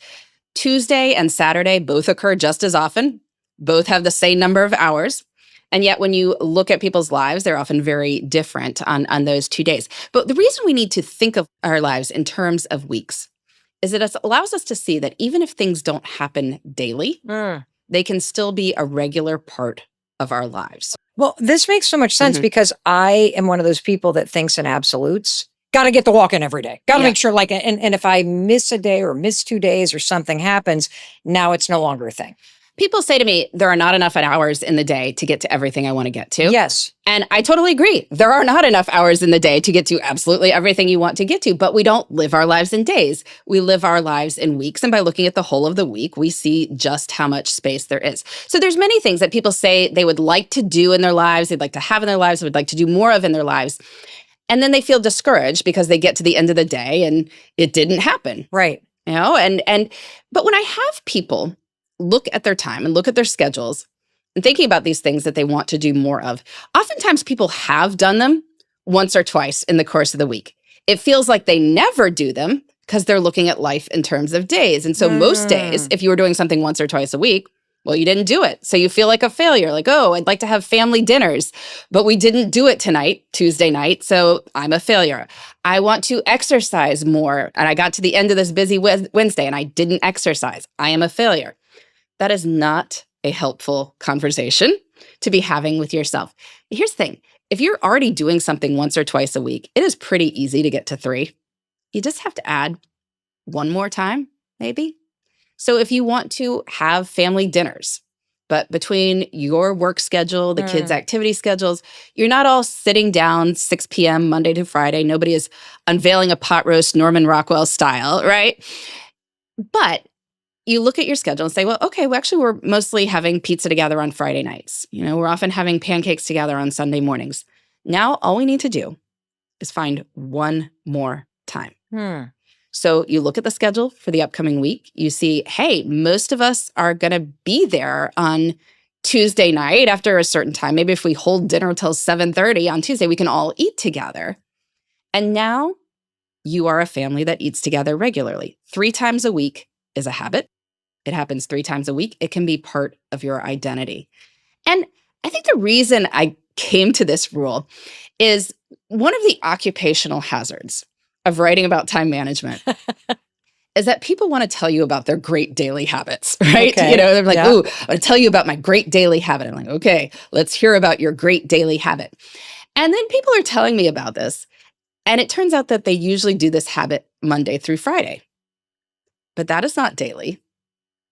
Tuesday and Saturday both occur just as often. Both have the same number of hours. And yet when you look at people's lives, they're often very different on those 2 days. But the reason we need to think of our lives in terms of weeks is that it allows us to see that even if things don't happen daily, they can still be a regular part of our lives. Well, this makes so much sense because I am one of those people that thinks in absolutes. Got to get the walk in every day. Got to make sure and if I miss a day or miss 2 days or something happens, now it's no longer a thing. People say to me, there are not enough hours in the day to get to everything I want to get to. Yes. And I totally agree. There are not enough hours in the day to get to absolutely everything you want to get to, but we don't live our lives in days. We live our lives in weeks. And by looking at the whole of the week, we see just how much space there is. So there's many things that people say they would like to do in their lives, they'd like to have in their lives, would like to do more of in their lives. And then they feel discouraged because they get to the end of the day and it didn't happen. Right. But when I have people look at their time and look at their schedules and thinking about these things that they want to do more of, oftentimes people have done them once or twice in the course of the week. It feels like they never do them because they're looking at life in terms of days. And so most days, if you were doing something once or twice a week, well, you didn't do it. So you feel like a failure, like, oh, I'd like to have family dinners, but we didn't do it tonight, Tuesday night, so I'm a failure. I want to exercise more, and I got to the end of this busy Wednesday and I didn't exercise. I am a failure. That is not a helpful conversation to be having with yourself. Here's the thing. If you're already doing something once or twice a week, it is pretty easy to get to 3. You just have to add one more time, maybe. So if you want to have family dinners, but between your work schedule, the kids' activity schedules, you're not all sitting down 6 p.m. Monday to Friday. Nobody is unveiling a pot roast Norman Rockwell style, right? But you look at your schedule and say, well, okay, well, actually, we're mostly having pizza together on Friday nights. We're often having pancakes together on Sunday mornings. Now, all we need to do is find one more time. So you look at the schedule for the upcoming week. You see, hey, most of us are going to be there on Tuesday night after a certain time. Maybe if we hold dinner till 7:30 on Tuesday, we can all eat together. And now you are a family that eats together regularly. 3 times a week is a habit. It happens 3 times a week. It can be part of your identity. And I think the reason I came to this rule is one of the occupational hazards of writing about time management is that people want to tell you about their great daily habits, right? Okay. They're like, Yeah. ooh, I'm going to tell you about my great daily habit. I'm like, okay, let's hear about your great daily habit. And then people are telling me about this. And it turns out that they usually do this habit Monday through Friday. But that is not daily.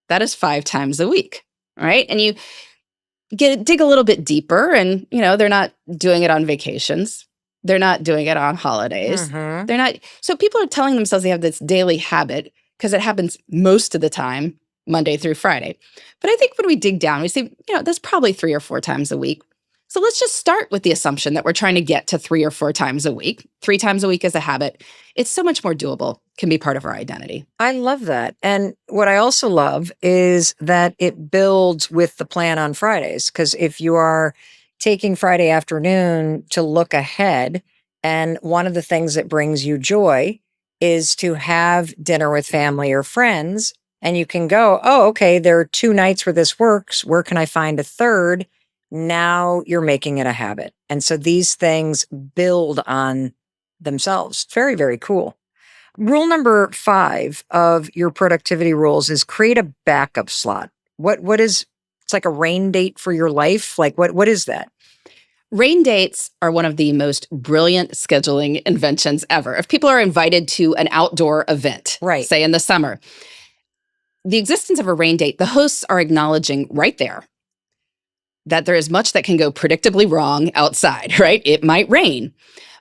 That is 5 times a week, right? And you dig a little bit deeper and, they're not doing it on vacations. They're not doing it on holidays. They're not. So people are telling themselves they have this daily habit because it happens most of the time, Monday through Friday. But I think when we dig down, we see, that's probably 3 or 4 times a week. So let's just start with the assumption that we're trying to get to 3 or 4 times a week. 3 times a week is a habit. It's so much more doable, can be part of our identity. I love that. And what I also love is that it builds with the plan on Fridays. Because if you are taking Friday afternoon to look ahead, and one of the things that brings you joy is to have dinner with family or friends, and you can go, oh, okay, there are 2 nights where this works. Where can I find a third? Now you're making it a habit. And so these things build on themselves. Very, very cool. Rule number 5 of your productivity rules is create a backup slot. What is, it's like a rain date for your life? Like what is that? Rain dates are one of the most brilliant scheduling inventions ever. If people are invited to an outdoor event, Right. say in the summer, the existence of a rain date, the hosts are acknowledging right there that there is much that can go predictably wrong outside, right? It might rain.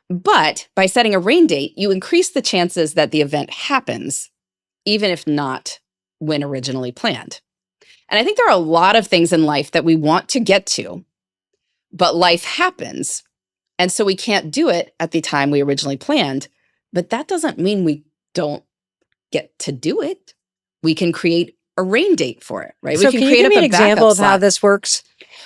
But by setting a rain date, you increase the chances that the event happens, even if not when originally planned. And I think there are a lot of things in life that we want to get to, but life happens. And so we can't do it at the time we originally planned. But that doesn't mean we don't get to do it. We can create a rain date for it, right? So we can you give me an example of how this works?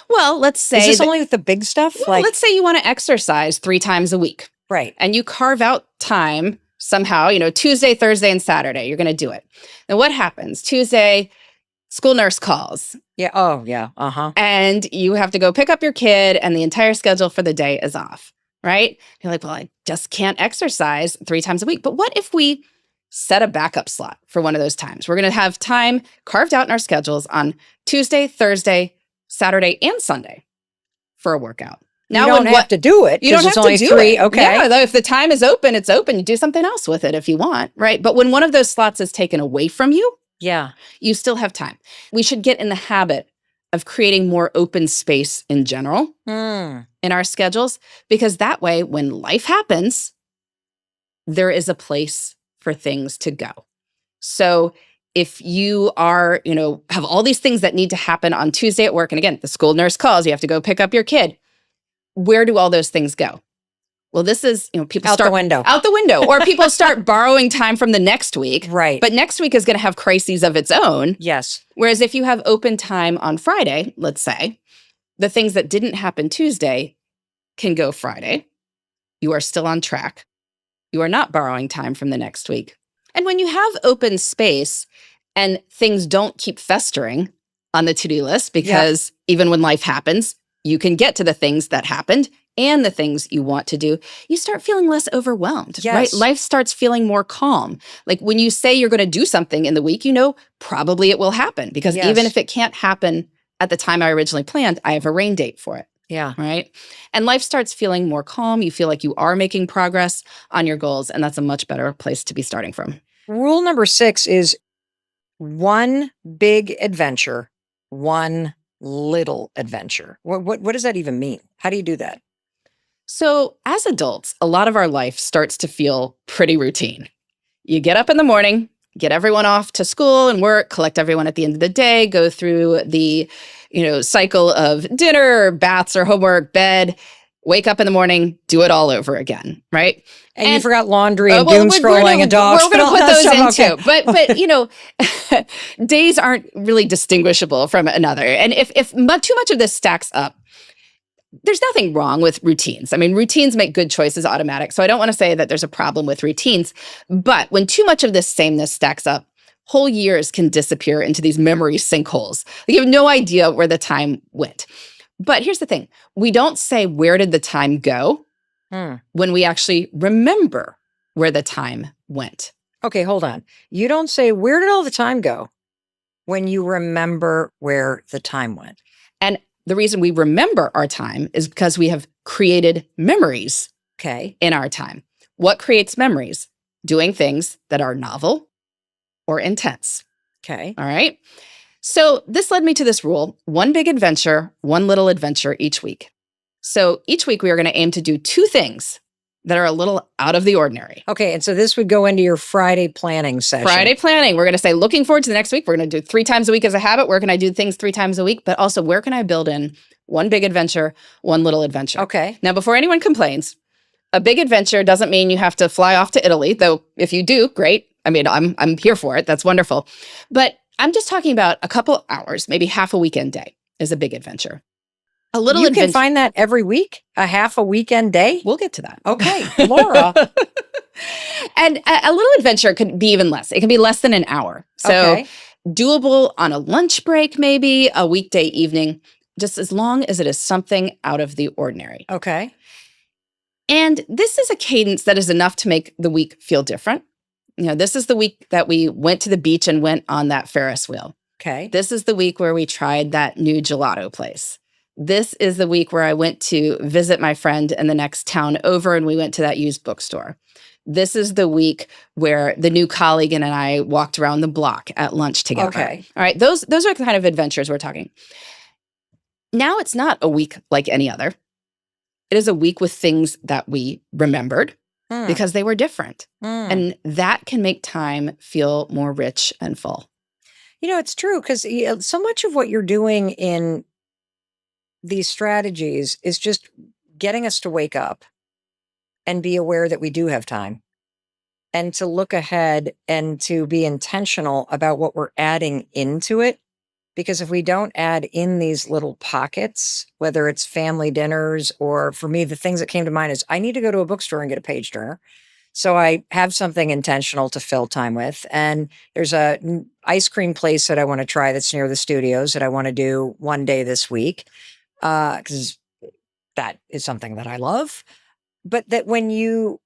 Well, let's say Is this only with the big stuff? Well, let's say you want to exercise 3 times a week. Right. And you carve out time somehow, Tuesday, Thursday, and Saturday, you're going to do it. Then what happens? Tuesday, school nurse calls. Yeah. Oh, yeah. Uh-huh. And you have to go pick up your kid and the entire schedule for the day is off, right? You're like, well, I just can't exercise 3 times a week. But what if we set a backup slot for one of those times? We're going to have time carved out in our schedules on Tuesday, Thursday, Saturday, and Sunday for a workout. Now you don't have to do it. You don't have only to do 3. it. Okay. Yeah, though if the time is open, it's open. You do something else with it if you want, right? But when one of those slots is taken away from you, yeah, you still have time. We should get in the habit of creating more open space in general in our schedules, because that way, when life happens, there is a place for things to go. So if you are, have all these things that need to happen on Tuesday at work, and again, the school nurse calls, you have to go pick up your kid. Where do all those things go? Well, this is, people out start the window, or people start borrowing time from the next week. Right. But next week is going to have crises of its own. Yes. Whereas if you have open time on Friday, let's say, the things that didn't happen Tuesday can go Friday. You are still on track. You are not borrowing time from the next week. And when you have open space and things don't keep festering on the to-do list, because even when life happens, you can get to the things that happened and the things you want to do, you start feeling less overwhelmed, right? Life starts feeling more calm. Like when you say you're going to do something in the week, probably it will happen, because even if it can't happen at the time I originally planned, I have a rain date for it. Yeah. Right. And life starts feeling more calm. You feel like you are making progress on your goals, and that's a much better place to be starting from. Rule number 6 is one big adventure, one little adventure. What does that even mean? How do you do that? So as adults, a lot of our life starts to feel pretty routine. You get up in the morning, get everyone off to school and work, collect everyone at the end of the day, go through the, cycle of dinner, or baths or homework, bed, wake up in the morning, do it all over again, right? And you forgot laundry and doom we're scrolling and dogs. We're going to put those in Okay. But days aren't really distinguishable from another. And if too much of this stacks up, there's nothing wrong with routines. I mean, routines make good choices automatic. So I don't want to say that there's a problem with routines. But when too much of this sameness stacks up, whole years can disappear into these memory sinkholes. You have no idea where the time went. But here's the thing. We don't say, where did the time go? When we actually remember where the time went. Okay, hold on. You don't say, where did all the time go? When you remember where the time went. And the reason we remember our time is because we have created memories in our time. What creates memories? Doing things that are novel or intense. Okay. All right. So this led me to this rule: one big adventure, one little adventure each week. So each week we are going to aim to do 2 things that are a little out of the ordinary. Okay. And so this would go into your Friday planning session. Friday planning. We're going to say, looking forward to the next week. We're going to do 3 times a week as a habit. Where can I do things 3 times a week? But also, where can I build in one big adventure, one little adventure? Okay. Now, before anyone complains, a big adventure doesn't mean you have to fly off to Italy, though if you do, great. I mean, I'm here for it. That's wonderful. But I'm just talking about a couple hours, maybe half a weekend day is a big adventure. A little adventure. You can find that every week? A half a weekend day? We'll get to that. Okay, Laura. And a little adventure could be even less. It can be less than an hour. So doable on a lunch break, maybe a weekday evening, just as long as it is something out of the ordinary. Okay. And this is a cadence that is enough to make the week feel different. This is the week that we went to the beach and went on that Ferris wheel. Okay. This is the week where we tried that new gelato place. This is the week where I went to visit my friend in the next town over and we went to that used bookstore. This is the week where the new colleague and I walked around the block at lunch together. Okay. All right. Those are the kind of adventures we're talking. Now it's not a week like any other. It is a week with things that we remembered because they were different. And that can make time feel more rich and full. It's true because so much of what you're doing in these strategies is just getting us to wake up and be aware that we do have time and to look ahead and to be intentional about what we're adding into it. Because if we don't add in these little pockets, whether it's family dinners or for me, the things that came to mind is I need to go to a bookstore and get a page turner. So I have something intentional to fill time with. And there's a ice cream place that I want to try that's near the studios that I want to do one day this week. Because that is something that I love. But that when you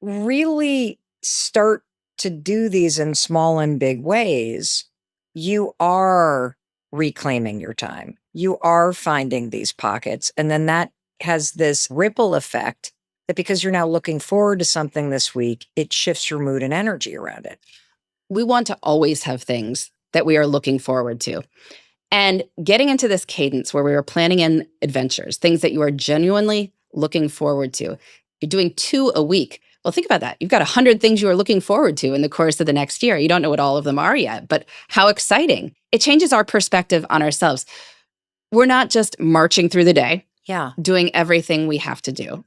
really start to do these in small and big ways, you are reclaiming your time. You are finding these pockets. And then that has this ripple effect that because you're now looking forward to something this week, it shifts your mood and energy around it. We want to always have things that we are looking forward to. And getting into this cadence where we are planning in adventures, things that you are genuinely looking forward to. You're doing 2 a week. Well, think about that. You've got 100 things you are looking forward to in the course of the next year. You don't know what all of them are yet, but how exciting. It changes our perspective on ourselves. We're not just marching through the day, doing everything we have to do.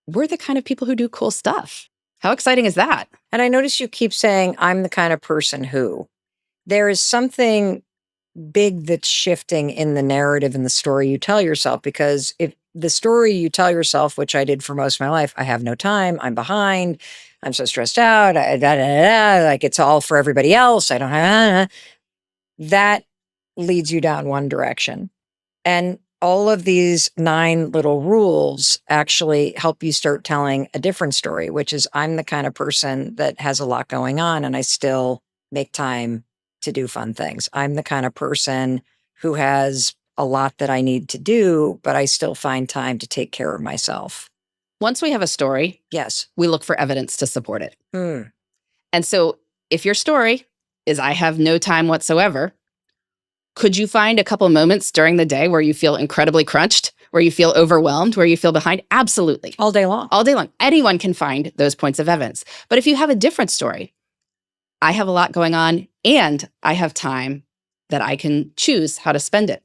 We're the kind of people who do cool stuff. How exciting is that? And I notice you keep saying, I'm the kind of person who. There is something big that's shifting in the narrative and the story you tell yourself, because if the story you tell yourself, which I did for most of my life, I have no time, I'm behind, I'm so stressed out, like it's all for everybody else, I don't have, that leads you down one direction. And all of these 9 little rules actually help you start telling a different story, which is I'm the kind of person that has a lot going on and I still make time to do fun things. I'm the kind of person who has a lot that I need to do, but I still find time to take care of myself. Once we have a story, we look for evidence to support it. And so if your story is I have no time whatsoever, could you find a couple moments during the day where you feel incredibly crunched, where you feel overwhelmed, where you feel behind? Absolutely. All day long. All day long. Anyone can find those points of evidence. But if you have a different story, I have a lot going on and I have time that I can choose how to spend it.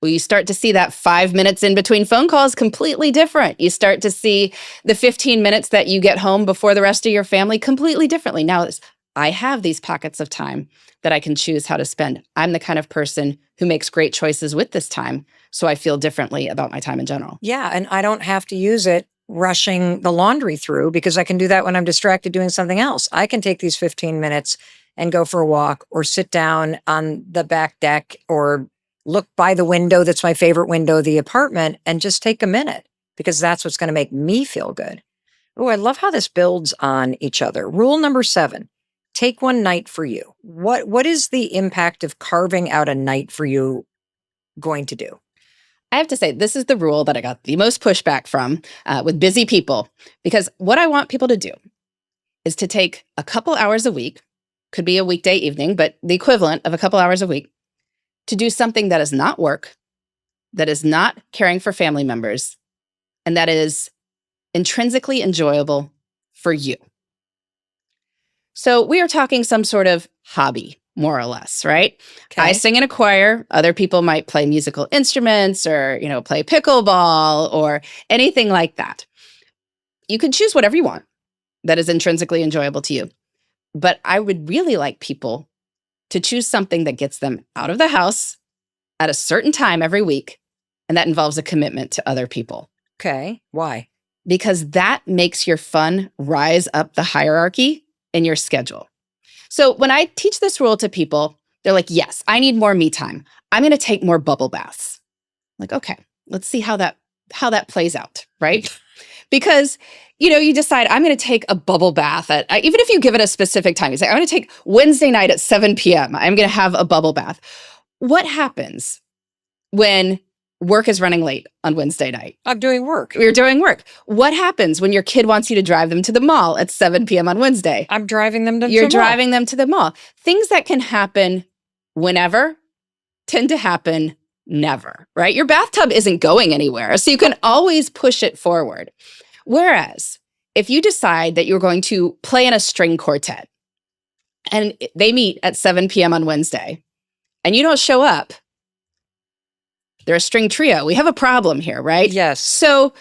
Well, you start to see that 5 minutes in between phone calls completely different. You start to see the 15 minutes that you get home before the rest of your family completely differently. Now, I have these pockets of time that I can choose how to spend. I'm the kind of person who makes great choices with this time, so I feel differently about my time in general. Yeah, and I don't have to use it rushing the laundry through because I can do that when I'm distracted doing something else. I can take these 15 minutes and go for a walk or sit down on the back deck or look by the window that's my favorite window of the apartment and just take a minute because that's what's going to make me feel good. Oh, I love how this builds on each other. Rule number 7, take one night for you. What is the impact of carving out a night for you going to do? I have to say, this is the rule that I got the most pushback from with busy people, because what I want people to do is to take a couple hours a week, could be a weekday evening, but the equivalent of a couple hours a week, to do something that is not work, that is not caring for family members, and that is intrinsically enjoyable for you. So we are talking some sort of hobby, more or less, right? Okay. I sing in a choir. Other people might play musical instruments or, play pickleball or anything like that. You can choose whatever you want that is intrinsically enjoyable to you. But I would really like people to choose something that gets them out of the house at a certain time every week, and that involves a commitment to other people. Okay. Why? Because that makes your fun rise up the hierarchy in your schedule. So when I teach this rule to people, they're like, yes, I need more me time. I'm going to take more bubble baths. I'm like, okay, let's see how that plays out, right? Because, you decide I'm going to take a bubble bath even if you give it a specific time, you say, I'm going to take Wednesday night at 7 p.m. I'm going to have a bubble bath. What happens when work is running late on Wednesday night? I'm doing work. You're doing work. What happens when your kid wants you to drive them to the mall at 7 p.m. on Wednesday? I'm driving them to You're the mall. driving them to the mall. Things that can happen whenever tend to happen never, right? Your bathtub isn't going anywhere, so you can always push it forward. Whereas if you decide that you're going to play in a string quartet and they meet at 7 p.m. on Wednesday and you don't show up, they're a string trio. We have a problem here, right? Yes. So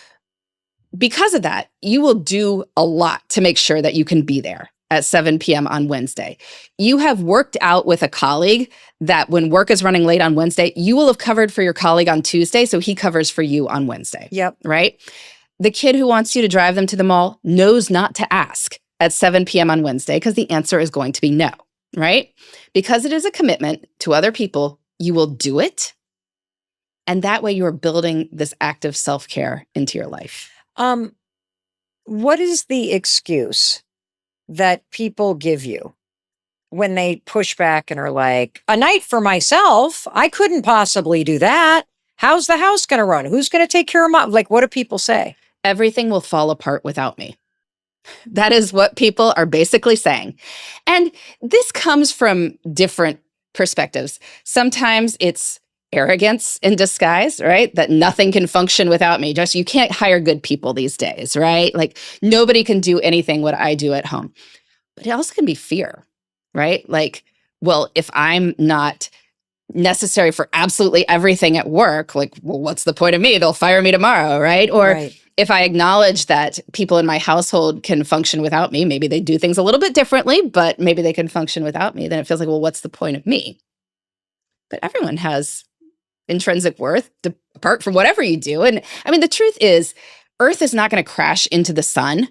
because of that, you will do a lot to make sure that you can be there at 7 p.m. on Wednesday. You have worked out with a colleague that when work is running late on Wednesday, you will have covered for your colleague on Tuesday, so he covers for you on Wednesday. Yep. Right? The kid who wants you to drive them to the mall knows not to ask at 7 p.m. on Wednesday because the answer is going to be no, right? Because it is a commitment to other people, you will do it. And that way you're building this active self-care into your life. What is the excuse that people give you when they push back and are like, a night for myself? I couldn't possibly do that. How's the house going to run? Who's going to take care of mom? Like, what do people say? Everything will fall apart without me. That is what people are basically saying. And this comes from different perspectives. Sometimes it's arrogance in disguise, right? That nothing can function without me. Just you can't hire good people these days, right? Like nobody can do anything what I do at home. But it also can be fear, right? Like, well, if I'm not necessary for absolutely everything at work, like, well, what's the point of me? They'll fire me tomorrow, right? Or Right. If I acknowledge that people in my household can function without me, maybe they do things a little bit differently, but maybe they can function without me, then it feels like, well, what's the point of me? But everyone has intrinsic worth apart from whatever you do. And I mean, the truth is, Earth is not going to crash into the sun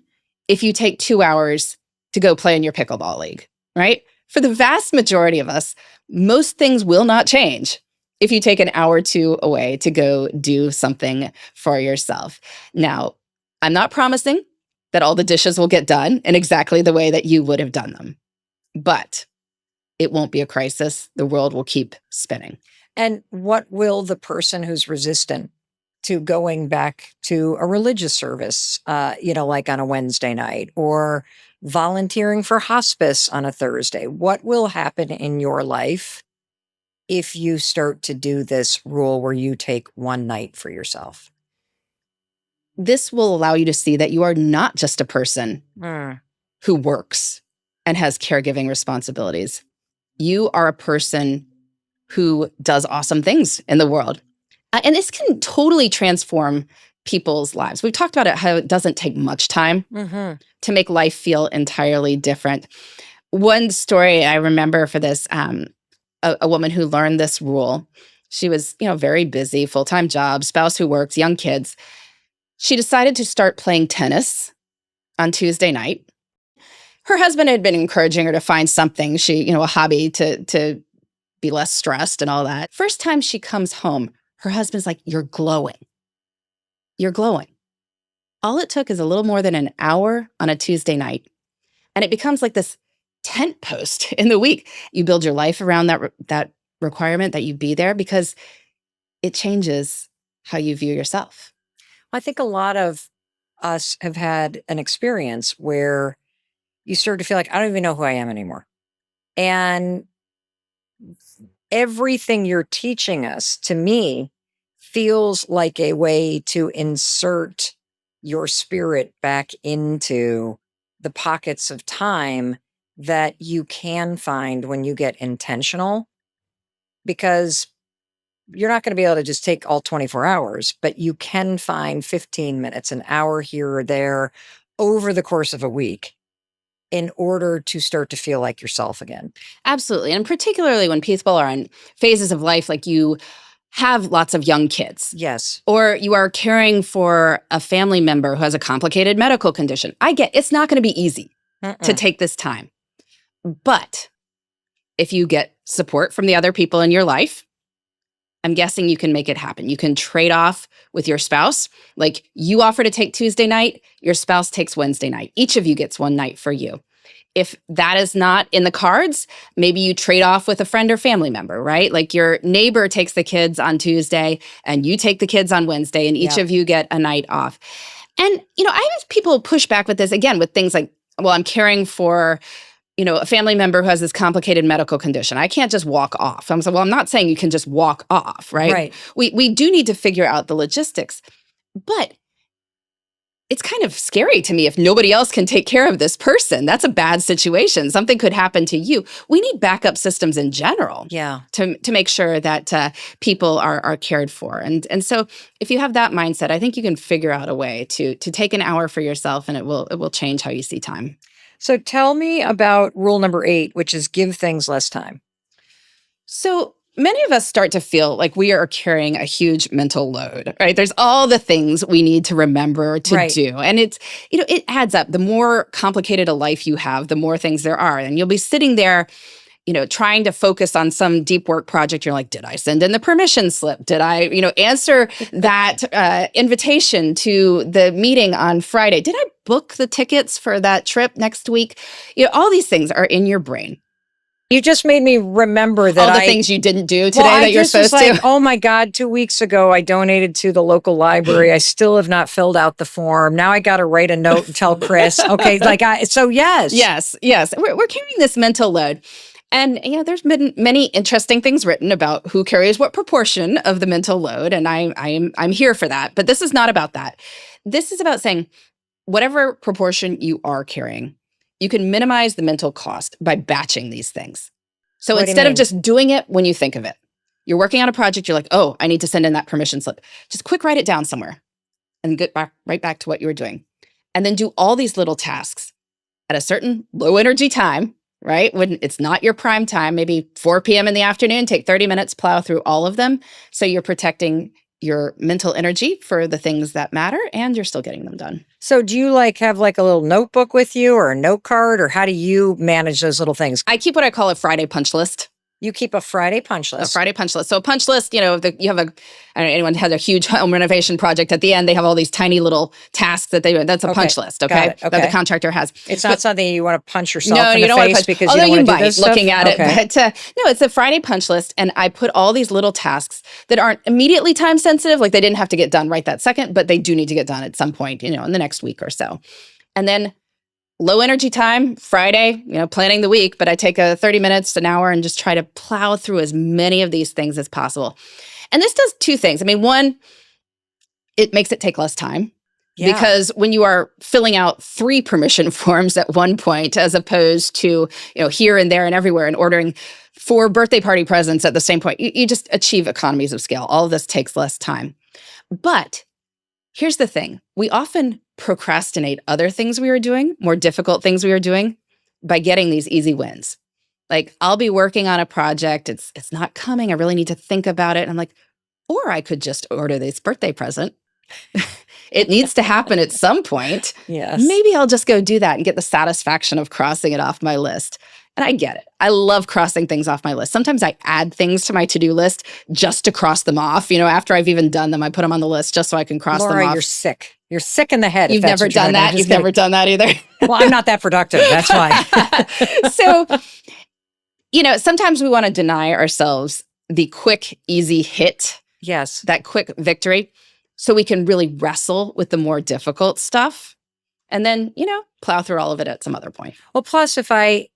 if you take 2 hours to go play in your pickleball league, right? For the vast majority of us, most things will not change if you take an hour or two away to go do something for yourself. Now, I'm not promising that all the dishes will get done in exactly the way that you would have done them, but it won't be a crisis. The world will keep spinning. And what will the person who's resistant to going back to a religious service, like on a Wednesday night or volunteering for hospice on a Thursday, what will happen in your life if you start to do this rule where you take one night for yourself? This will allow you to see that you are not just a person who works. and has caregiving responsibilities, you are a person who does awesome things in the world. And this can totally transform people's lives. We've talked about it, how it doesn't take much time to make life feel entirely different. One story I remember for this, a woman who learned this rule. She was, very busy, full-time job, spouse who works, young kids. She decided to start playing tennis on Tuesday night. Her husband had been encouraging her to find something, a hobby to be less stressed and all that. First time she comes home, her husband's like, "You're glowing. You're glowing." All it took is a little more than an hour on a Tuesday night. And it becomes like this tent post in the week. You build your life around that requirement that you be there because it changes how you view yourself. I think a lot of us have had an experience where you start to feel like, I don't even know who I am anymore. And everything you're teaching us, to me, feels like a way to insert your spirit back into the pockets of time that you can find when you get intentional, because you're not going to be able to just take all 24 hours, but you can find 15 minutes, an hour here or there over the course of a week in order to start to feel like yourself again. Absolutely. And particularly when people are in phases of life, like you have lots of young kids. Yes. Or you are caring for a family member who has a complicated medical condition. I get it's not going to be easy to take this time. But if you get support from the other people in your life, I'm guessing you can make it happen. You can trade off with your spouse. Like you offer to take Tuesday night, your spouse takes Wednesday night. Each of you gets one night for you. If that is not in the cards, maybe you trade off with a friend or family member, right? Like your neighbor takes the kids on Tuesday and you take the kids on Wednesday and each of you get a night off. And, I have people push back with this again with things like, well, I'm caring for a family member who has this complicated medical condition. I can't just walk off. I'm saying, well, I'm not saying you can just walk off, right? Right. We do need to figure out the logistics, but it's kind of scary to me if nobody else can take care of this person. That's a bad situation. Something could happen to you. We need backup systems in general to make sure that people are cared for. And so if you have that mindset, I think you can figure out a way to take an hour for yourself, and it will change how you see time. So tell me about rule number 8, which is give things less time. So many of us start to feel like we are carrying a huge mental load, right? There's all the things we need to remember to do. And it's, it adds up. The more complicated a life you have, the more things there are. And you'll be sitting there, trying to focus on some deep work project. You're like, did I send in the permission slip? Did I, answer that invitation to the meeting on Friday? Did I book the tickets for that trip next week? All these things are in your brain. You just made me remember that all the things you didn't do today that you're supposed to. Oh my God, 2 weeks ago, I donated to the local library. I still have not filled out the form. Now I got to write a note and tell Chris. Okay, yes. Yes. We're carrying this mental load. And there's been many interesting things written about who carries what proportion of the mental load. And I'm here for that. But this is not about that. This is about saying whatever proportion you are carrying, you can minimize the mental cost by batching these things. So instead of just doing it when you think of it, you're working on a project, you're like, oh, I need to send in that permission slip. Just quick write it down somewhere and get right back to what you were doing. And then do all these little tasks at a certain low energy time, right? When it's not your prime time, maybe 4 p.m. in the afternoon, take 30 minutes, plow through all of them. So you're protecting your mental energy for the things that matter, and you're still getting them done. So do you have a little notebook with you or a note card, or how do you manage those little things? I keep what I call a Friday punch list. You keep a Friday punch list. A Friday punch list. So a punch list, you have I don't know, anyone has a huge home renovation project. At the end, they have all these tiny little tasks that they do. That's a punch list, okay? That the contractor has. It's not something you want to punch yourself in the face because you don't want to do this looking stuff? at it. But no, it's a Friday punch list, and I put all these little tasks that aren't immediately time sensitive, like they didn't have to get done right that second, but they do need to get done at some point, in the next week or so. And then low energy time, Friday, planning the week, but I take 30 minutes, an hour, and just try to plow through as many of these things as possible. And this does two things. One, it makes it take less time. Yeah. Because when you are filling out 3 permission forms at one point, as opposed to, here and there and everywhere, and ordering 4 birthday party presents at the same point, you just achieve economies of scale. All of this takes less time. But here's the thing. We often procrastinate other things we are doing, more difficult things we are doing, by getting these easy wins. Like, I'll be working on a project. It's not coming. I really need to think about it. And I'm like, or I could just order this birthday present. It needs to happen at some point. Yes. Maybe I'll just go do that and get the satisfaction of crossing it off my list. And I get it. I love crossing things off my list. Sometimes I add things to my to-do list just to cross them off. After I've even done them, I put them on the list just so I can cross them Laura, off. you're sick. You're sick in the head. You've never done that? You've never done that either? Well, I'm not that productive. That's why. So, sometimes we want to deny ourselves the quick, easy hit. Yes. That quick victory. So we can really wrestle with the more difficult stuff and then, plow through all of it at some other point. Well, plus if I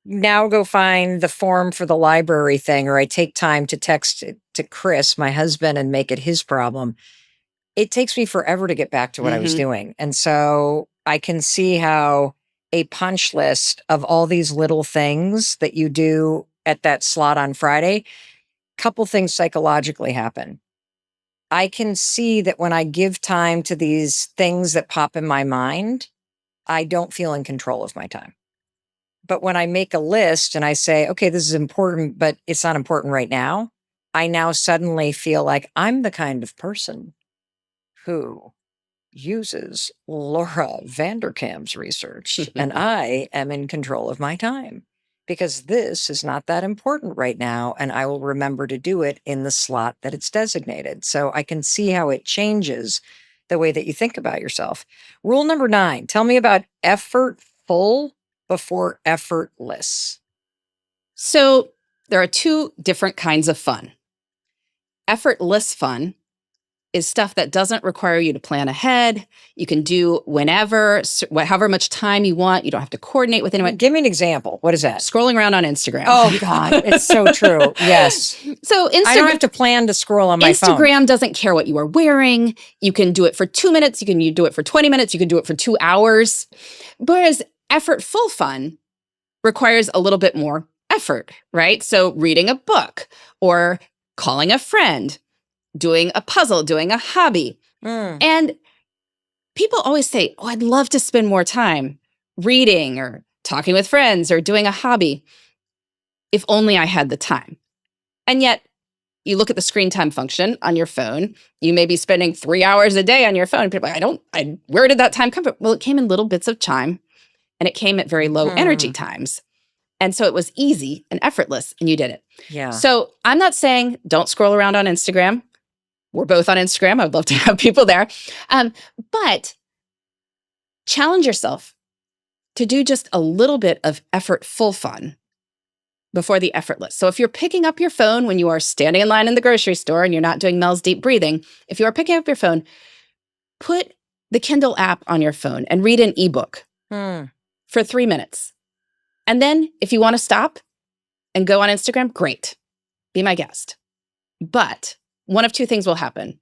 now go find the form for the library thing, or I take time to text it to Chris, my husband, and make it his problem, it takes me forever to get back to what I was doing. And so I can see how a punch list of all these little things that you do at that slot on Friday, couple things psychologically happen. I can see that when I give time to these things that pop in my mind, I don't feel in control of my time. But when I make a list and I say, okay, this is important, but it's not important right now, I now suddenly feel like I'm the kind of person who uses Laura Vanderkam's research, and I am in control of my time. Because this is not that important right now, and I will remember to do it in the slot that it's designated. So I can see how it changes the way that you think about yourself. Rule number 9, tell me about effortful before effortless. So there are 2 different kinds of fun. Effortless fun is stuff that doesn't require you to plan ahead. You can do whenever, however much time you want. You don't have to coordinate with anyone. Give me an example. What is that? Scrolling around on Instagram. Oh, God. It's so true. Yes. So I don't have to plan to scroll on my phone. Instagram doesn't care what you are wearing. You can do it for 2 minutes. You can do it for 20 minutes. You can do it for 2 hours. Whereas effortful fun requires a little bit more effort, right? So reading a book or calling a friend, doing a puzzle, doing a hobby. And people always say, oh, I'd love to spend more time reading or talking with friends or doing a hobby if only I had the time. And yet you look at the screen time function on your phone, you may be spending 3 hours a day on your phone. People are like, where did that time come from? Well, it came in little bits of time and it came at very low energy times. And so it was easy and effortless and you did it. Yeah. So I'm not saying don't scroll around on Instagram. We're both on Instagram. I would love to have people there. But challenge yourself to do just a little bit of effortful fun before the effortless. So if you're picking up your phone when you are standing in line in the grocery store and you're not doing Mel's deep breathing, if you are picking up your phone, put the Kindle app on your phone and read an ebook for 3 minutes. And then if you want to stop and go on Instagram, great. Be my guest. But one of 2 things will happen.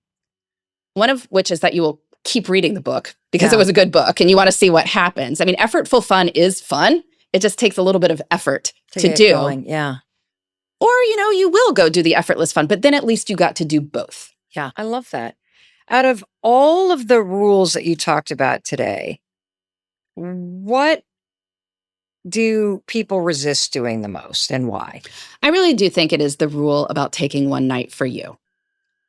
One of which is that you will keep reading the book because it was a good book and you want to see what happens. I mean, effortful fun is fun. It just takes a little bit of effort to do. Going. Yeah. Or, you will go do the effortless fun, but then at least you got to do both. Yeah. I love that. Out of all of the rules that you talked about today, what do people resist doing the most and why? I really do think it is the rule about taking one night for you.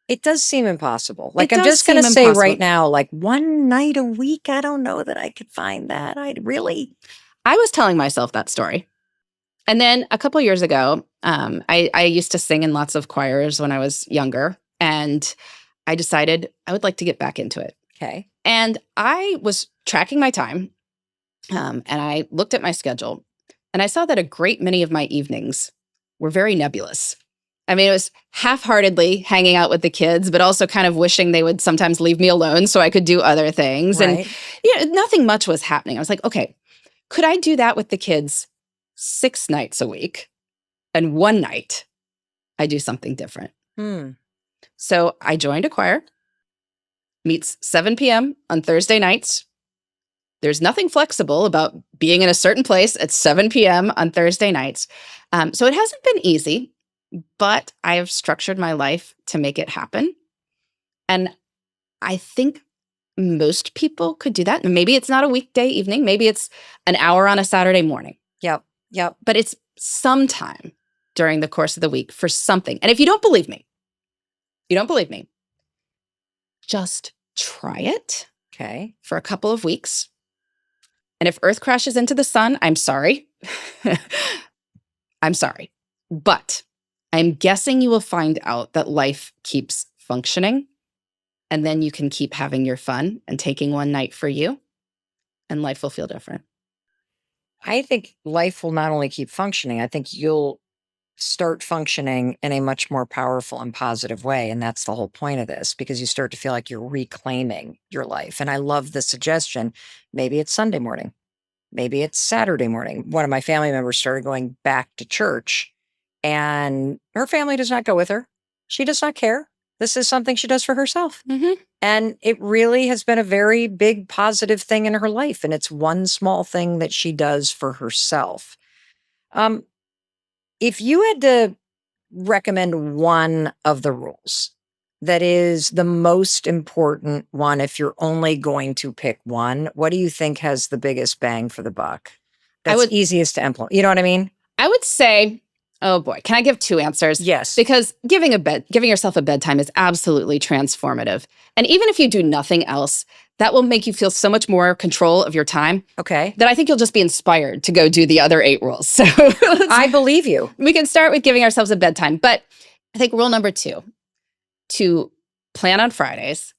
It does seem impossible. Like, It I'm does just going to seem say impossible. right now, like 1 night a week, I don't know that I could find that. I was telling myself that story. And then a couple years ago, I used to sing in lots of choirs when I was younger. And I decided I would like to get back into it. Okay. And I was tracking my time. And I looked at my schedule. And I saw that a great many of my evenings were very nebulous. I mean, it was half-heartedly hanging out with the kids, but also kind of wishing they would sometimes leave me alone so I could do other things. Right. And nothing much was happening. I was like, okay, could I do that with the kids 6 nights a week? And one night, I do something different. So I joined a choir. meets 7 p.m. on Thursday nights. There's nothing flexible about being in a certain place at 7 p.m. on Thursday nights. So it hasn't been easy, but I have structured my life to make it happen. And I think most people could do that. And maybe it's not a weekday evening. Maybe it's an hour on a Saturday morning. Yep. But it's sometime during the course of the week for something. And if you don't believe me, just try it Okay. for a couple of weeks. And if Earth crashes into the sun, I'm sorry. I'm sorry. But I'm guessing you will find out that life keeps functioning. And then you can keep having your fun and taking one night for you. And life will feel different. I think life will not only keep functioning, I think you'll start functioning in a much more powerful and positive way. And that's the whole point of this, because you start to feel like you're reclaiming your life. And I love the suggestion. Maybe it's Sunday morning. Maybe it's Saturday morning. One of my family members started going back to church, and her family does not go with her. She does not care. This is something she does for herself. Mm-hmm. And it really has been a very big positive thing in her life. And it's one small thing that she does for herself. If you had to recommend one of the rules that is the most important one, if you're only going to pick one, what do you think has the biggest bang for the buck? That's easiest to implement. You know what I mean? I would say, oh boy, can I give two answers? Yes. Because giving yourself a bedtime is absolutely transformative. And even if you do nothing else, that will make you feel so much more control of your time. Okay. That I think you'll just be inspired to go do the other 8 rules. So I believe you. We can start with giving ourselves a bedtime. But I think rule number 2, to plan on Fridays,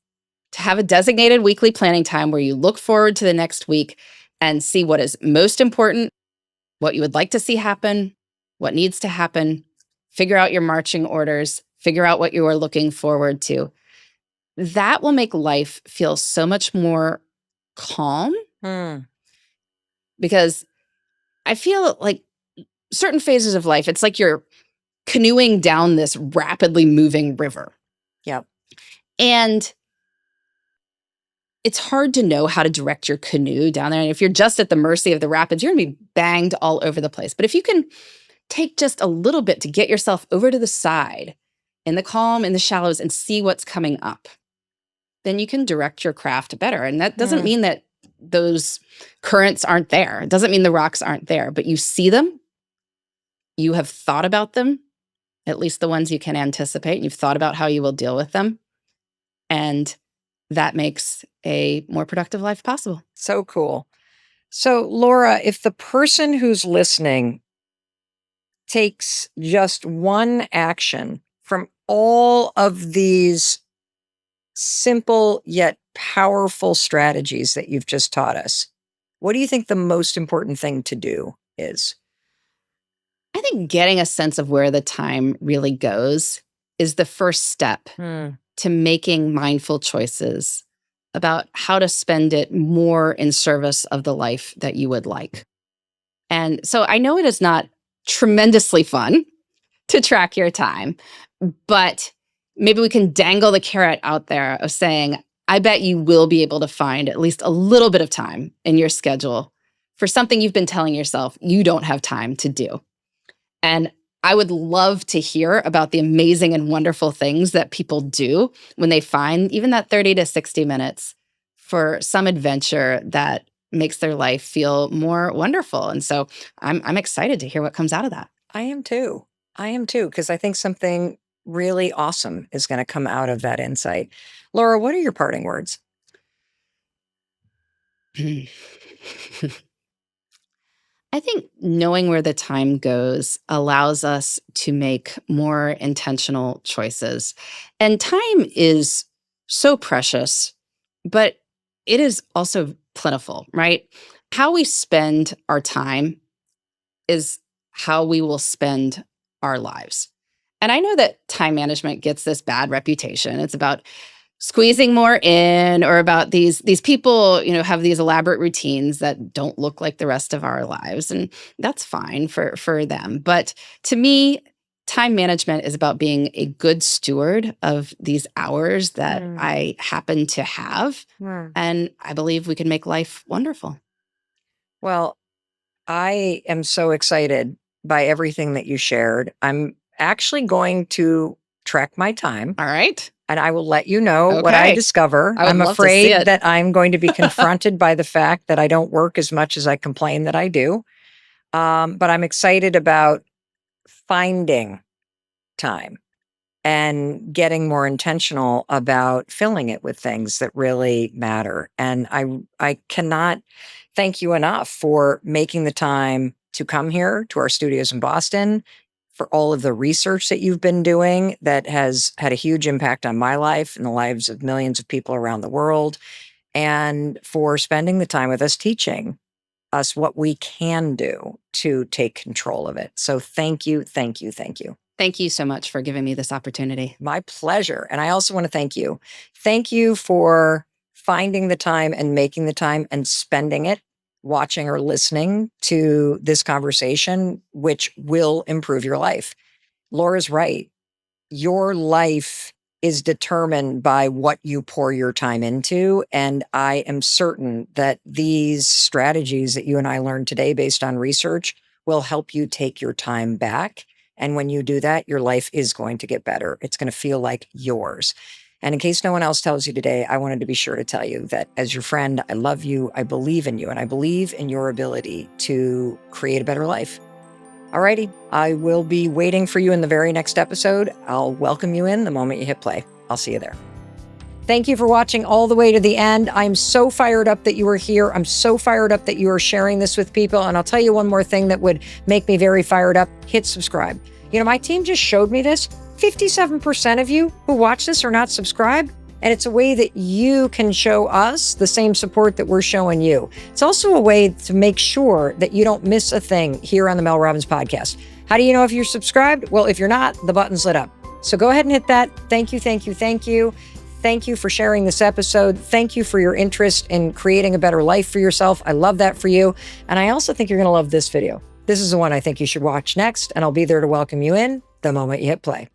to have a designated weekly planning time where you look forward to the next week and see what is most important, what you would like to see happen, what needs to happen, figure out your marching orders, figure out what you are looking forward to. That will make life feel so much more calm. Because I feel like certain phases of life, it's like you're canoeing down this rapidly moving river. Yep. And it's hard to know how to direct your canoe down there. And if you're just at the mercy of the rapids, you're going to be banged all over the place. But if you can take just a little bit to get yourself over to the side in the calm, in the shallows, and see what's coming up, then you can direct your craft better. And that doesn't mean that those currents aren't there. It doesn't mean the rocks aren't there, but you see them. You have thought about them, at least the ones you can anticipate. And you've thought about how you will deal with them. And that makes a more productive life possible. So cool. So, Laura, if the person who's listening takes just one action from all of these simple yet powerful strategies that you've just taught us, what do you think the most important thing to do is? I think getting a sense of where the time really goes is the first step to making mindful choices about how to spend it more in service of the life that you would like. And so I know it is not tremendously fun to track your time, but maybe we can dangle the carrot out there of saying, I bet you will be able to find at least a little bit of time in your schedule for something you've been telling yourself you don't have time to do. And I would love to hear about the amazing and wonderful things that people do when they find even that 30 to 60 minutes for some adventure that makes their life feel more wonderful. And so I'm excited to hear what comes out of that. I am too, because I think something really awesome is going to come out of that insight. Laura, what are your parting words? I think knowing where the time goes allows us to make more intentional choices. And time is so precious, but it is also plentiful, right? How we spend our time is how we will spend our lives. And I know that time management gets this bad reputation. It's about squeezing more in, or about these people, have these elaborate routines that don't look like the rest of our lives. And that's fine for them. But to me, Time management is about being a good steward of these hours that I happen to have. And I believe we can make life wonderful. Well, I am so excited by everything that you shared. I'm actually going to track my time. All right. And I will let you know what I Okay. discover. I would I'm love to see afraid it. that I'm going to be confronted by the fact that I don't work as much as I complain that I do. But I'm excited about finding time and getting more intentional about filling it with things that really matter. And I cannot thank you enough for making the time to come here to our studios in Boston, for all of the research that you've been doing that has had a huge impact on my life and the lives of millions of people around the world, and for spending the time with us teaching us what we can do to take control of it. So thank you, thank you, thank you. Thank you so much for giving me this opportunity. My pleasure. And I also want to thank you. Thank you for finding the time and making the time and spending it watching or listening to this conversation, which will improve your life. Laura's right. Your life is determined by what you pour your time into. And I am certain that these strategies that you and I learned today based on research will help you take your time back. And when you do that, your life is going to get better. It's going to feel like yours. And in case no one else tells you today, I wanted to be sure to tell you that as your friend, I love you, I believe in you, and I believe in your ability to create a better life. Alrighty, I will be waiting for you in the very next episode. I'll welcome you in the moment you hit play. I'll see you there. Thank you for watching all the way to the end. I'm so fired up that you are here. I'm so fired up that you are sharing this with people. And I'll tell you one more thing that would make me very fired up. Hit subscribe. You know, my team just showed me this. 57% of you who watch this are not subscribed. And it's a way that you can show us the same support that we're showing you. It's also a way to make sure that you don't miss a thing here on the Mel Robbins podcast. How do you know if you're subscribed? Well, if you're not, the button's lit up. So go ahead and hit that. Thank you, thank you, thank you. Thank you for sharing this episode. Thank you for your interest in creating a better life for yourself. I love that for you. And I also think you're going to love this video. This is the one I think you should watch next, and I'll be there to welcome you in the moment you hit play.